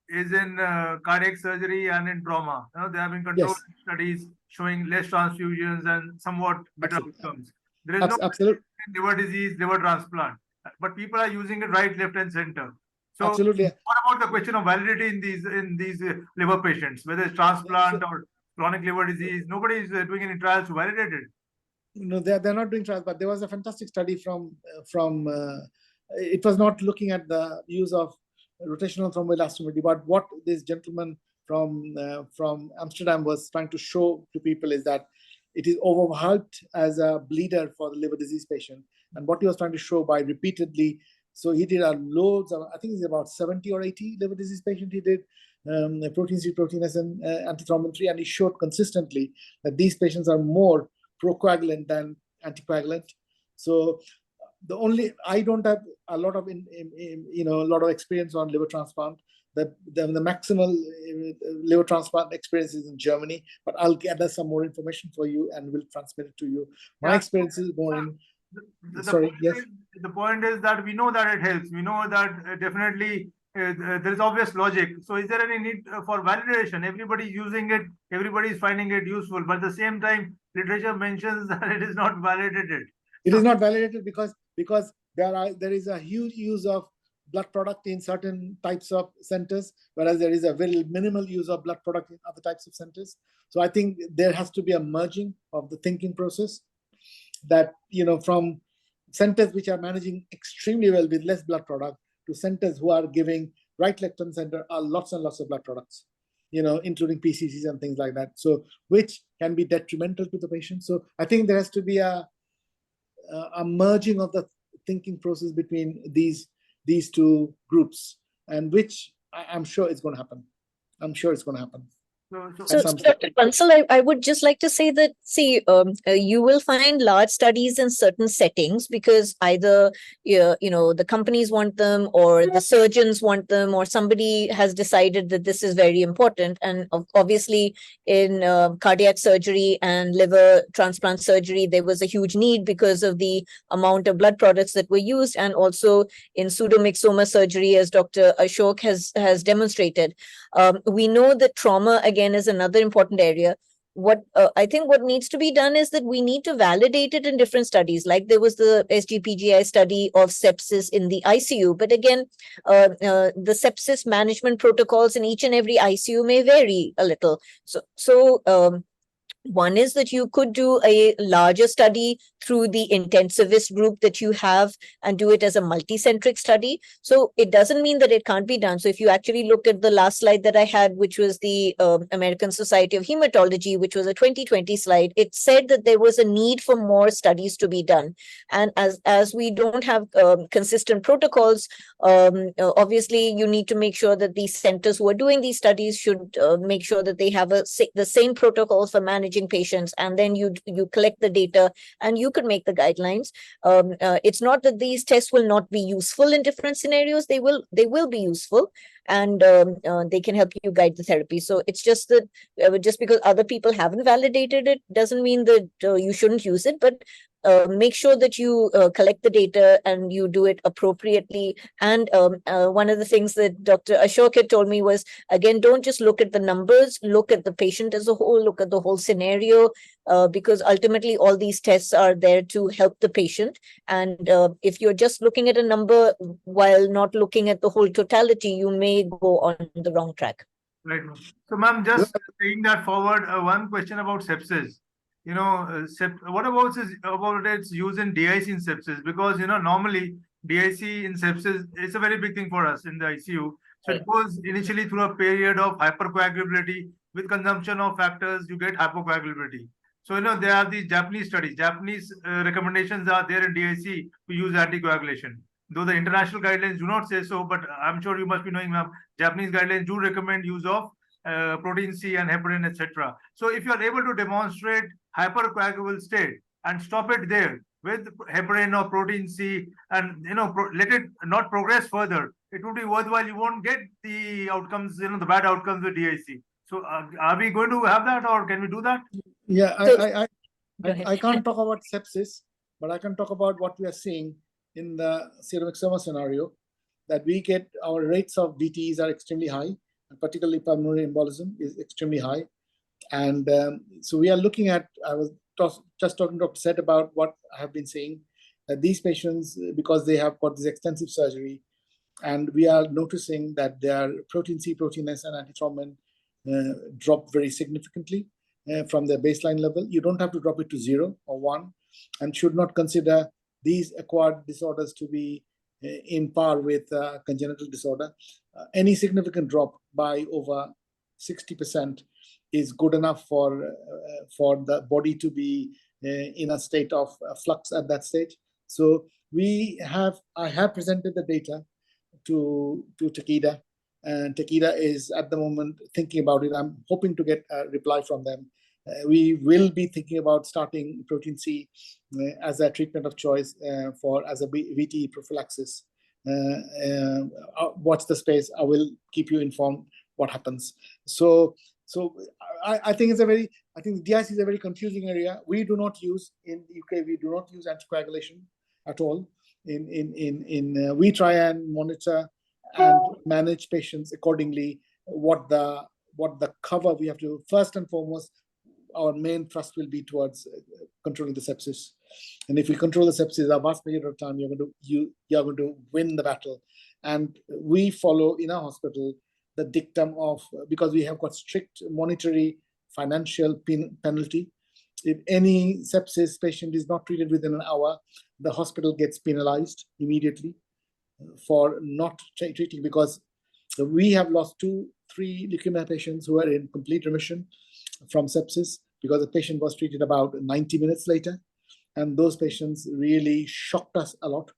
is in cardiac surgery and in trauma. You know, there have been controlled studies showing less transfusions and somewhat better outcomes. There is no Absolutely. liver disease, liver transplant, but people are using it right, left, and center. So Absolutely. what about the question of validity in these liver patients, whether it's transplant or chronic liver disease? Nobody is doing any trials to validate it. No, they're not doing trials, but there was a fantastic study from it was not looking at the use of rotational thromboelastometry, but what this gentleman from Amsterdam was trying to show to people is that it is overhyped as a bleeder for the liver disease patient. And what he was trying to show by repeatedly, so he did loads of, I think it's about 70 or 80 liver disease patients. He did protein C, protein S, and antithrombin 3, and he showed consistently that these patients are more procoagulant than anticoagulant. So I don't have a lot of experience on liver transplant. The maximal liver transplant experience is in Germany, but I'll gather some more information for you and will transmit it to you. My experience is more in. The point is that we know that it helps. We know that definitely there is obvious logic. So is there any need for validation? Everybody's using it, everybody's finding it useful, but at the same time, literature mentions that it is not validated. It is not validated because there is a huge use of blood product in certain types of centers, whereas there is a very minimal use of blood product in other types of centers. So I think there has to be a merging of the thinking process, that, you know, from centers which are managing extremely well with less blood product to centers who are giving right, left, and center are lots and lots of blood products, you know, including PCCs and things like that. So which can be detrimental to the patient. So I think there has to be a merging of the thinking process between these 2 groups, and which I'm sure it's going to happen. I'm sure it's going to happen. So Dr. Bansal, I would just like to say that, see, you will find large studies in certain settings because either, the companies want them, or the surgeons want them, or somebody has decided that this is very important. And obviously in cardiac surgery and liver transplant surgery, there was a huge need because of the amount of blood products that were used, and also in pseudomyxoma surgery, as Dr. Ashok has demonstrated. We know that trauma, again, is another important area. What I think what needs to be done is that we need to validate it in different studies. Like there was the SGPGI study of sepsis in the ICU. But again, the sepsis management protocols in each and every ICU may vary a little. So one is that you could do a larger study through the intensivist group that you have and do it as a multicentric study. So it doesn't mean that it can't be done. So if you actually look at the last slide that I had, which was the American Society of Hematology, which was a 2020 slide, it said that there was a need for more studies to be done. And as we don't have consistent protocols, obviously you need to make sure that these centers who are doing these studies should make sure that they have the same protocols for managing patients, and then you collect the data and you could make the guidelines. It's not that these tests will not be useful in different scenarios. They will be useful, and they can help you guide the therapy. So it's just that just because other people haven't validated it doesn't mean that you shouldn't use it, but make sure that you collect the data and you do it appropriately. And one of the things that Dr. Ashok had told me was, again, don't just look at the numbers, look at the patient as a whole, look at the whole scenario, because ultimately all these tests are there to help the patient. And if you're just looking at a number while not looking at the whole totality, you may go on the wrong track. Right. So, ma'am, just taking that forward, one question about sepsis. what about its use in DIC in sepsis? Because normally DIC in sepsis is a very big thing for us in the ICU. So it goes initially through a period of hypercoagulability. With consumption of factors, you get hypocoagulability. So there are these Japanese studies. Japanese recommendations are there in DIC to use anticoagulation. Though the international guidelines do not say so, but I'm sure you must be knowing, ma'am, Japanese guidelines do recommend use of protein C and heparin, etc. So if you are able to demonstrate hypercoagulable state and stop it there with heparin or protein C, and let it not progress further, it would be worthwhile. You won't get the outcomes, the bad outcomes with DIC. So are we going to have that, or can we do that? Yeah, So- I can't talk about sepsis, but I can talk about what we are seeing in the serum external scenario, that we get our rates of DTEs are extremely high, and particularly pulmonary embolism is extremely high. And so we are looking at, I was just talking to Dr. Seth about what I have been saying, that these patients, because they have got this extensive surgery, and we are noticing that their protein C, protein S, and antithrombin drop very significantly from their baseline level. You don't have to drop it to 0 or 1, and should not consider these acquired disorders to be in par with congenital disorder. Any significant drop by over 60% is good enough for the body to be in a state of flux at that stage. So I have presented the data to Takeda, and Takeda is at the moment thinking about it. I'm hoping to get a reply from them. We will be thinking about starting protein C as a treatment of choice as a VTE prophylaxis. Watch the space. I will keep you informed what happens. So I think I think DIC is a very confusing area. We do not use in the UK. We do not use anticoagulation at all. We try and monitor and manage patients accordingly. What the cover we have to, first and foremost, our main thrust will be towards controlling the sepsis. And if we control the sepsis, a vast majority of time, you're going to win the battle. And we follow in our hospital the dictum of, because we have got strict monetary financial penalty. If any sepsis patient is not treated within an hour, the hospital gets penalized immediately for not treating, because we have lost 2-3 leukemia patients who are in complete remission from sepsis because the patient was treated about 90 minutes later. And those patients really shocked us a lot.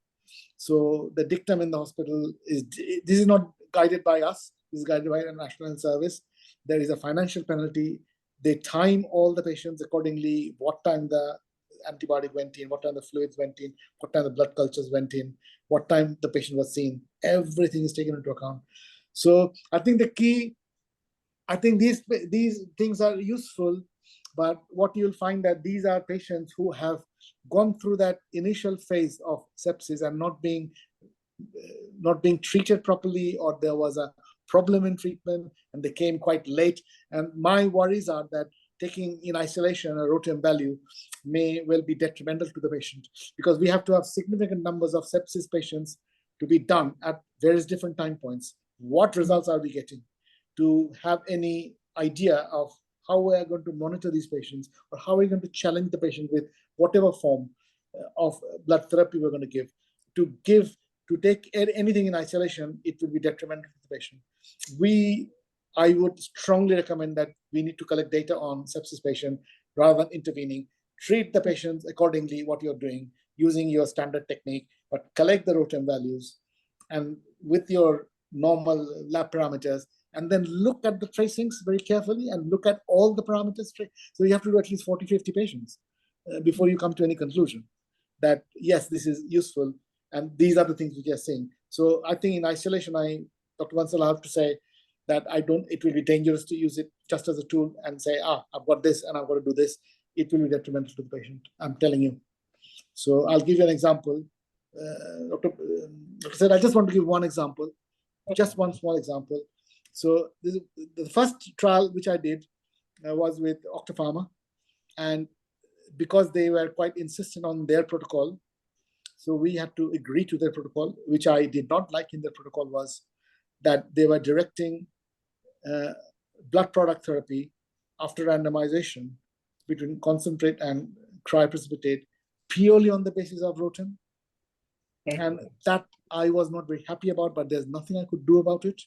So the dictum in the hospital is, this is not guided by us, this is guided by the National Health Service. There is a financial penalty. They time all the patients accordingly, what time the antibiotic went in, what time the fluids went in, what time the blood cultures went in, what time the patient was seen. Everything is taken into account. So I think the key, I think these things are useful, but what you'll find that these are patients who have gone through that initial phase of sepsis and not being treated properly, or there was a problem in treatment and they came quite late. And my worries are that taking in isolation a ROTEM value may well be detrimental to the patient, because we have to have significant numbers of sepsis patients to be done at various different time points. What results are we getting? To have any idea of how we are going to monitor these patients, or how we're going to challenge the patient with whatever form of blood therapy we're going to give. To take anything in isolation, it will be detrimental to the patient. I would strongly recommend that we need to collect data on sepsis patient rather than intervening. Treat the patients accordingly, what you're doing, using your standard technique, but collect the ROTEM values and with your normal lab parameters, and then look at the tracings very carefully and look at all the parameters. So you have to do at least 40-50 patients before you come to any conclusion that, yes, this is useful, and these are the things which are saying. So I think in isolation, Dr. Bansal, I have to say that it will be dangerous to use it just as a tool and say, I've got this and I've got to do this. It will be detrimental to the patient, I'm telling you. So I'll give you an example. Dr. said, I just want to give one example, just one small example. So the first trial which I did was with Octapharma, and because they were quite insistent on their protocol, so we had to agree to their protocol. Which I did not like in their protocol was that they were directing blood product therapy after randomization between concentrate and cryoprecipitate purely on the basis of ROTEM. And that I was not very happy about, but there's nothing I could do about it.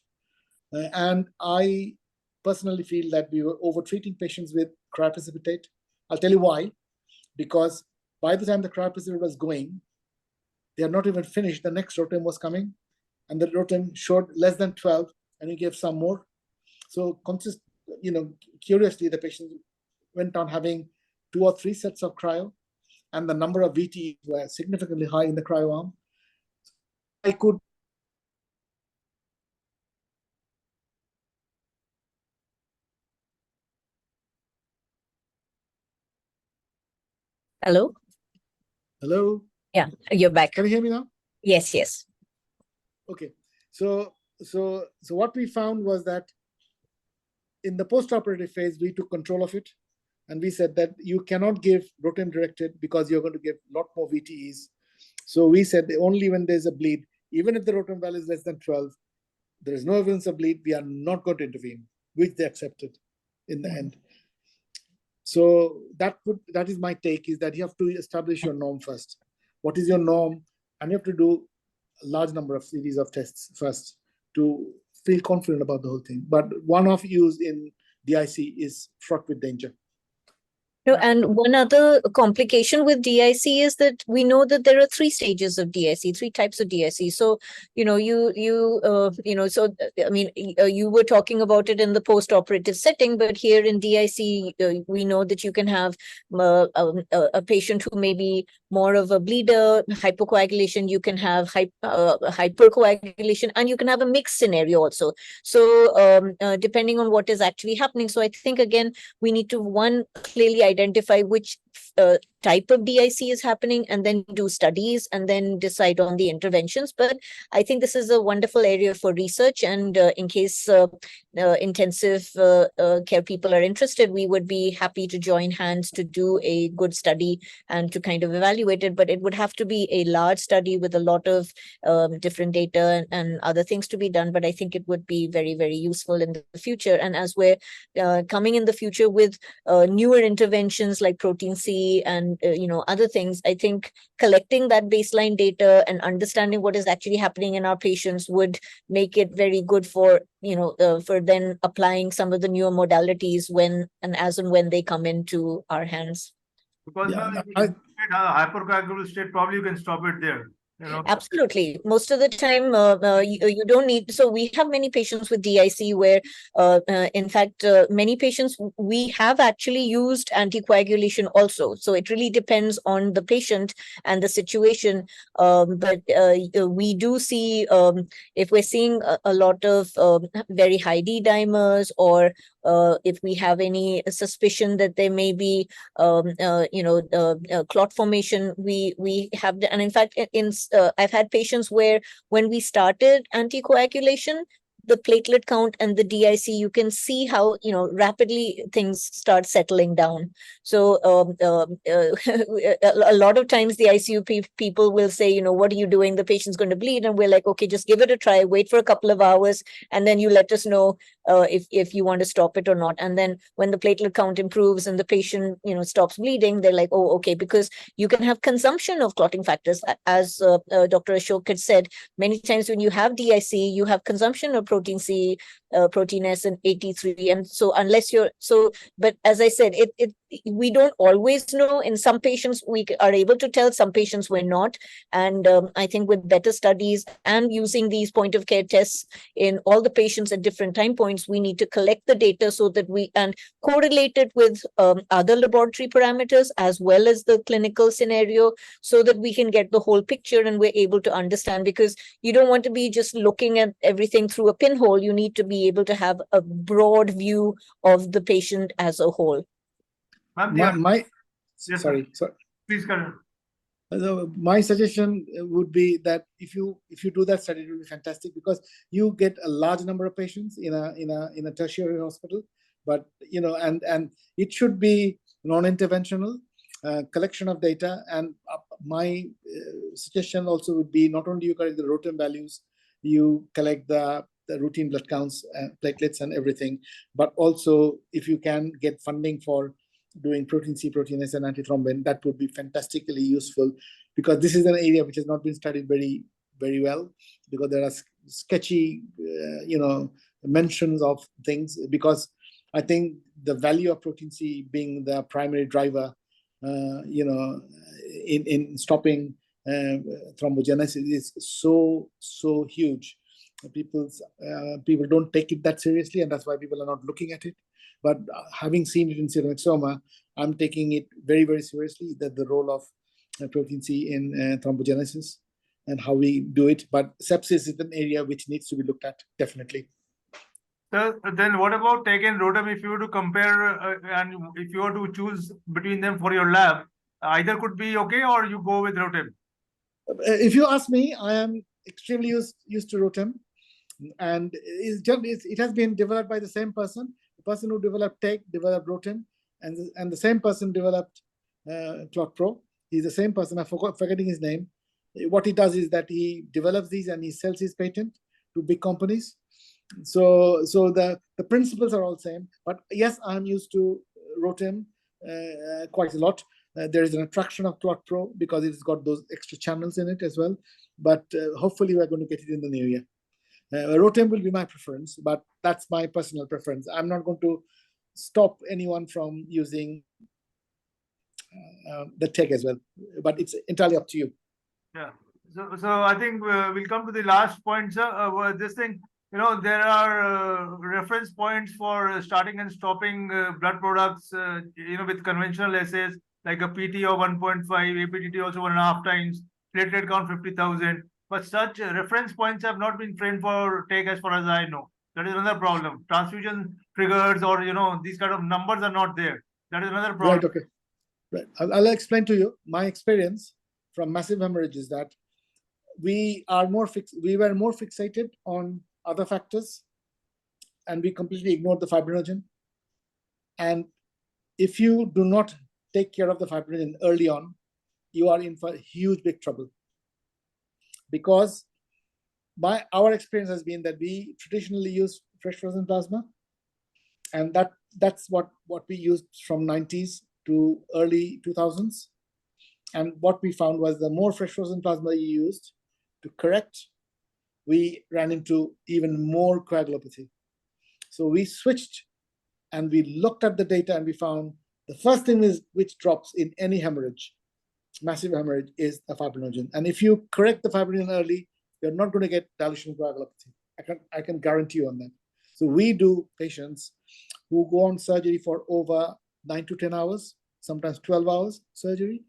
And I personally feel that we were over-treating patients with cryoprecipitate. I'll tell you why. Because by the time the cryoprecipitate was going, they had not even finished. The next ROTEM was coming, and the ROTEM showed less than 12, and we gave some more. So, curiously, the patient went on having 2 or 3 sets of cryo, and the number of VTEs were significantly high in the cryo arm. I could. Hello? Hello? Yeah, you're back. Can you hear me now? Yes, yes. Okay. So what we found was that in the post-operative phase, we took control of it. And we said that you cannot give ROTEM directed because you're going to give a lot more VTEs. So we said that only when there's a bleed, even if the ROTEM value is less than 12, there is no evidence of bleed, we are not going to intervene, which they accepted in the end. So that is my take, is that you have to establish your norm first. What is your norm? And you have to do a large number of series of tests first to feel confident about the whole thing. But one-off use in DIC is fraught with danger. No, and one other complication with DIC is that we know that there are 3 stages of DIC, 3 types of DIC. So, you were talking about it in the post-operative setting, but here in DIC, we know that you can have a patient who may be more of a bleeder, hypocoagulation, you can have hypercoagulation, and you can have a mixed scenario also. So, depending on what is actually happening. So I think, again, we need to, clearly identify which type of DIC is happening, and then do studies and then decide on the interventions. But I think this is a wonderful area for research, and in case intensive care people are interested, we would be happy to join hands to do a good study and to kind of evaluate it. But it would have to be a large study with a lot of different data and other things to be done. But I think it would be very, very useful in the future. And as we're coming in the future with newer interventions like protein C and other things, I think collecting that baseline data and understanding what is actually happening in our patients would make it very good for then applying some of the newer modalities when they come into our hands. Because hypercoagulable state, probably you can stop it there. Absolutely. Most of the time, you don't need. So we have many patients with DIC where, in fact, many patients, we have actually used anticoagulation also. So it really depends on the patient and the situation. But we do see, if we're seeing a lot of very high D dimers, or if we have any suspicion that there may be, clot formation, we have, and in fact, I've had patients where when we started anticoagulation, the platelet count and the DIC, you can see how, rapidly things start settling down. So a lot of times the ICU people will say, what are you doing? The patient's going to bleed. And we're like, okay, just give it a try, wait for a couple of hours, and then you let us know if you want to stop it or not. And then when the platelet count improves and the patient, stops bleeding, they're like, oh, okay, because you can have consumption of clotting factors. As Dr. Ashok had said, many times when you have DIC, you have consumption of protein C, protein S, and AT3. And so but as I said, we don't always know. In some patients, we are able to tell, some patients we're not. And I think with better studies and using these point of care tests in all the patients at different time points, we need to collect the data so that we and correlate it with other laboratory parameters as well as the clinical scenario, so that we can get the whole picture and we're able to understand, because you don't want to be just looking at everything through a pinhole. You need to be able to have a broad view of the patient as a whole. Sorry. Please go ahead. My suggestion would be that if you do that study, it will be fantastic, because you get a large number of patients in a tertiary hospital. But and it should be non-interventional collection of data. And my suggestion also would be, not only you collect the ROTEM values, you collect the routine blood counts, platelets, and everything, but also if you can get funding for doing protein C, protein S, and antithrombin, that would be fantastically useful, because this is an area which has not been studied very, very well, because there are sketchy, mentions of things. Because I think the value of protein C being the primary driver, in stopping thrombogenesis is so huge. People don't take it that seriously, and that's why people are not looking at it. But having seen it in seromyxoma, I'm taking it very, very seriously, that the role of protein C in thrombogenesis and how we do it. But sepsis is an area which needs to be looked at, definitely. So then what about TEG and ROTEM? If you were to compare and if you were to choose between them for your lab, either could be okay, or you go with ROTEM? If you ask me, I am extremely used to ROTEM, and it has been developed by the same person. The person who developed TEG developed ROTEM, and the same person developed Clot Pro. He's the same person. I'm forgetting his name. What he does is that he develops these and he sells his patent to big companies. So the principles are all same. But yes, I'm used to ROTEM quite a lot. There is an attraction of Clot Pro because it's got those extra channels in it as well. But hopefully we're going to get it in the new year. ROTEM will be my preference, but that's my personal preference. I'm not going to stop anyone from using the TEG as well, but it's entirely up to you. Yeah. So I think we'll come to the last point, sir. This thing, there are reference points for starting and stopping blood products, with conventional assays, like a PT of 1.5, APTT also 1.5 times, platelet count 50,000. But such reference points have not been framed for TEG as far as I know. That is another problem. Transfusion triggers, or these kind of numbers are not there. That is another problem. Right. Okay. Right. I'll explain to you my experience from massive hemorrhage is that we were more fixated on other factors, and we completely ignored the fibrinogen. And if you do not take care of the fibrinogen early on, you are in for huge big trouble. Because our experience has been that we traditionally use fresh frozen plasma, and that's what we used from 90s to early 2000s. And what we found was the more fresh frozen plasma you used to correct, we ran into even more coagulopathy. So we switched and we looked at the data, and we found the first thing which drops in any hemorrhage, massive hemorrhage, is the fibrinogen. And if you correct the fibrinogen early, you're not going to get dilution coagulopathy. I can guarantee you on that. So we do patients who go on surgery for over 9 to 10 hours, sometimes 12 hours surgery.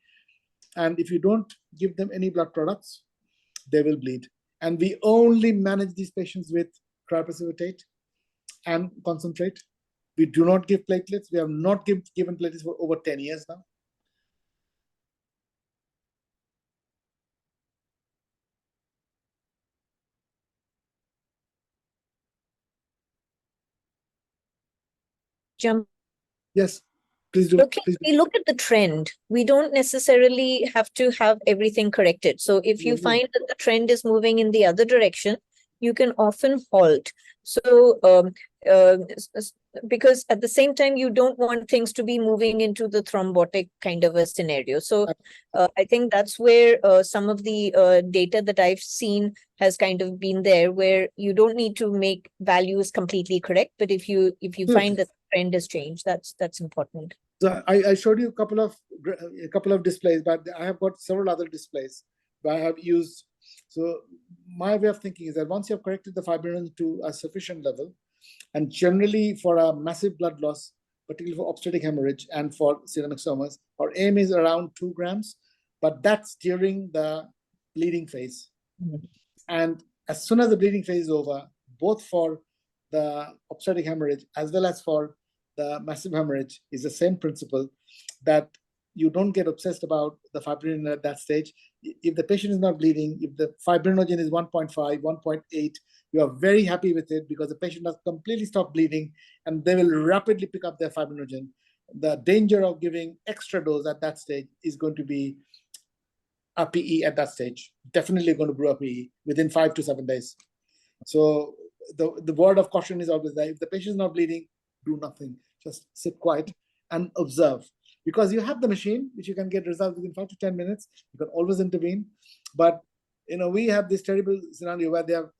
And if you don't give them any blood products, they will bleed. And we only manage these patients with cryoprecipitate and concentrate. We do not give platelets. We have not given platelets for over 10 years now. Jump. Yes, please do. We look at the trend. We don't necessarily have to have everything corrected. So if you find that the trend is moving in the other direction, you can often halt. So because at the same time, you don't want things to be moving into the thrombotic kind of a scenario. So I think that's where some of the data that I've seen has kind of been there, where you don't need to make values completely correct, but if you find that the trend has changed, that's important. So I showed you a couple of displays, but I have got several other displays where I have used. So my way of thinking is that once you have corrected the fibrinogen to a sufficient level, and generally for a massive blood loss, particularly for obstetric hemorrhage and for seromyxomas, our aim is around 2 grams, but that's during the bleeding phase. Mm-hmm. And as soon as the bleeding phase is over, both for the obstetric hemorrhage as well as for the massive hemorrhage, is the same principle, that you don't get obsessed about the fibrinogen at that stage. If the patient is not bleeding, if the fibrinogen is 1.5, 1.8, you are very happy with it because the patient has completely stopped bleeding and they will rapidly pick up their fibrinogen. The danger of giving extra dose at that stage is going to be a PE at that stage. Definitely going to brew a PE within 5 to 7 days. So the word of caution is always that if the patient is not bleeding, do nothing. Just sit quiet and observe. Because you have the machine, which you can get results within 5 to 10 minutes. You can always intervene. But, we have this terrible scenario where they have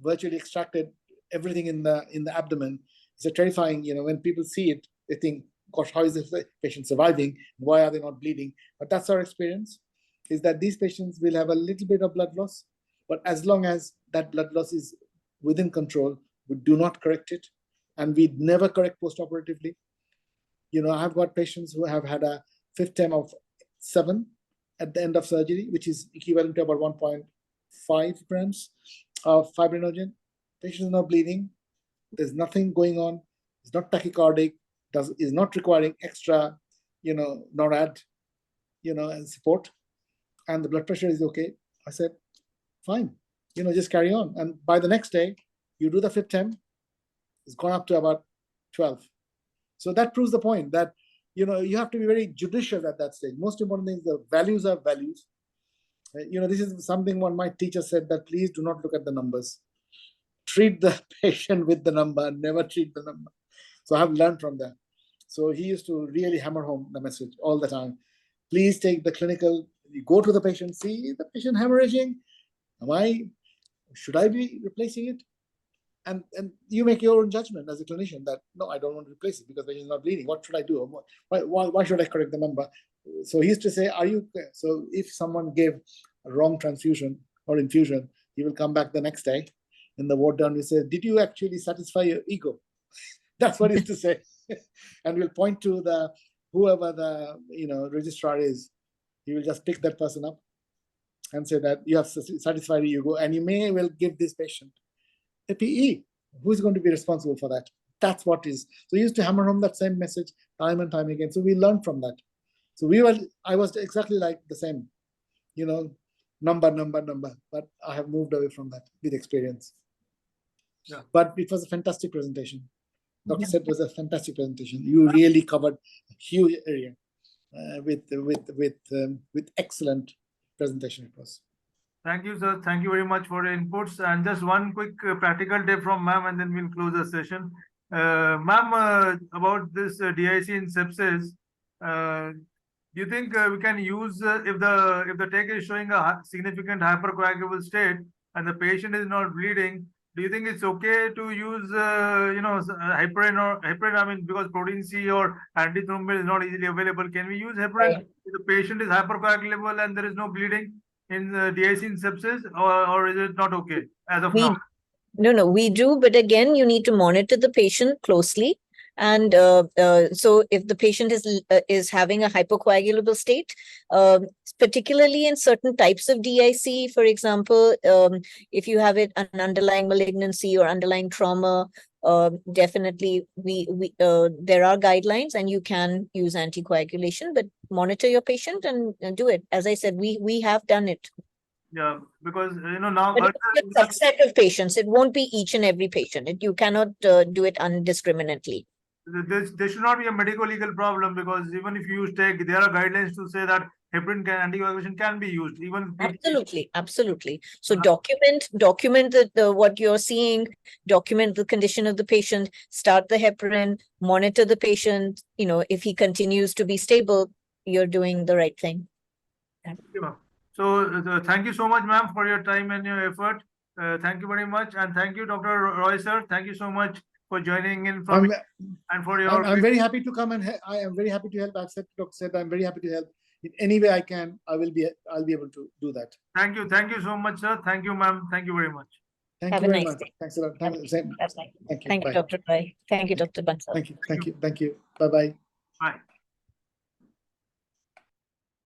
virtually extracted everything in the abdomen. It's terrifying, when people see it, they think, gosh, how is this patient surviving? Why are they not bleeding? But that's our experience, is that these patients will have a little bit of blood loss. But as long as that blood loss is within control, we do not correct it. And we never correct postoperatively. I've got patients who have had a fifth time of 7 at the end of surgery, which is equivalent to about 1.5 grams of fibrinogen. Patient is not bleeding. There's nothing going on. It's not tachycardic. Is not requiring extra, NORAD, and support. And the blood pressure is okay. I said, fine, just carry on. And by the next day, you do the fifth time, it's gone up to about 12. So that proves the point that, you have to be very judicious at that stage. Most important thing is the values are values. This is something one my teacher said, that please do not look at the numbers. Treat the patient with the number, never treat the number. So I have learned from that. So he used to really hammer home the message all the time. Please take the clinical, you go to the patient, see the patient hemorrhaging. Should I be replacing it? And you make your own judgment as a clinician that, no, I don't want to replace it because the patient is not bleeding. What should I do? Why should I correct the number? So he used to say, so if someone gave a wrong transfusion or infusion, he will come back the next day in the ward down and say, did you actually satisfy your ego? That's what he used to say. And we'll point to whoever the registrar is. He will just pick that person up and say that you have satisfied your ego, and you may well give this patient a PE. Who's going to be responsible for that? That's what is. So he used to hammer home that same message time and time again. So we learned from that. So I was exactly like the same, number. But I have moved away from that with experience. Yeah. But it was a fantastic presentation. Dr. SETH was a fantastic presentation. You really covered a huge area with excellent presentation. It was. Thank you, sir. Thank you very much for your inputs. And just one quick practical tip from ma'am, and then we'll close the session. Ma'am, about this DIC in sepsis, do you think we can use if the TEG is showing a significant hypercoagulable state and the patient is not bleeding? Do you think it's okay to use heparin? I mean, because protein C or antithrombin is not easily available. Can we use heparin if the patient is hypercoagulable and there is no bleeding in the DIC in sepsis, or is it not okay as of now? No, we do. But again, you need to monitor the patient closely. And so if the patient is having a hypocoagulable state, particularly in certain types of DIC, for example, if you have an underlying malignancy or underlying trauma, definitely there are guidelines and you can use anticoagulation, but monitor your patient and do it. As I said, we have done it. Yeah, because now but it's a subset of patients. It won't be each and every patient. You cannot do it indiscriminately. There should not be a medico-legal problem, because even if you use TEG, there are guidelines to say that heparin anticoagulation can be used. Even Absolutely. So document what you're seeing, document the condition of the patient, start the heparin, monitor the patient. If he continues to be stable, you're doing the right thing. Thank you. So thank you so much, ma'am, for your time and your effort. Thank you very much, and thank you, Dr. Roy, sir. Thank you so much for joining in and for your. I'm very happy to come, and I am very happy to help. I've said to Dr. SETH, I'm very happy to help in any way I can. I'll be able to do that. Thank you so much, sir. Thank you, ma'am. Thank you very much. Thank you very much. Thanks a lot. Thank you. Thank you, Dr. Roy. Thank you, Dr. Bansal. Thank you. Bye-bye. Bye.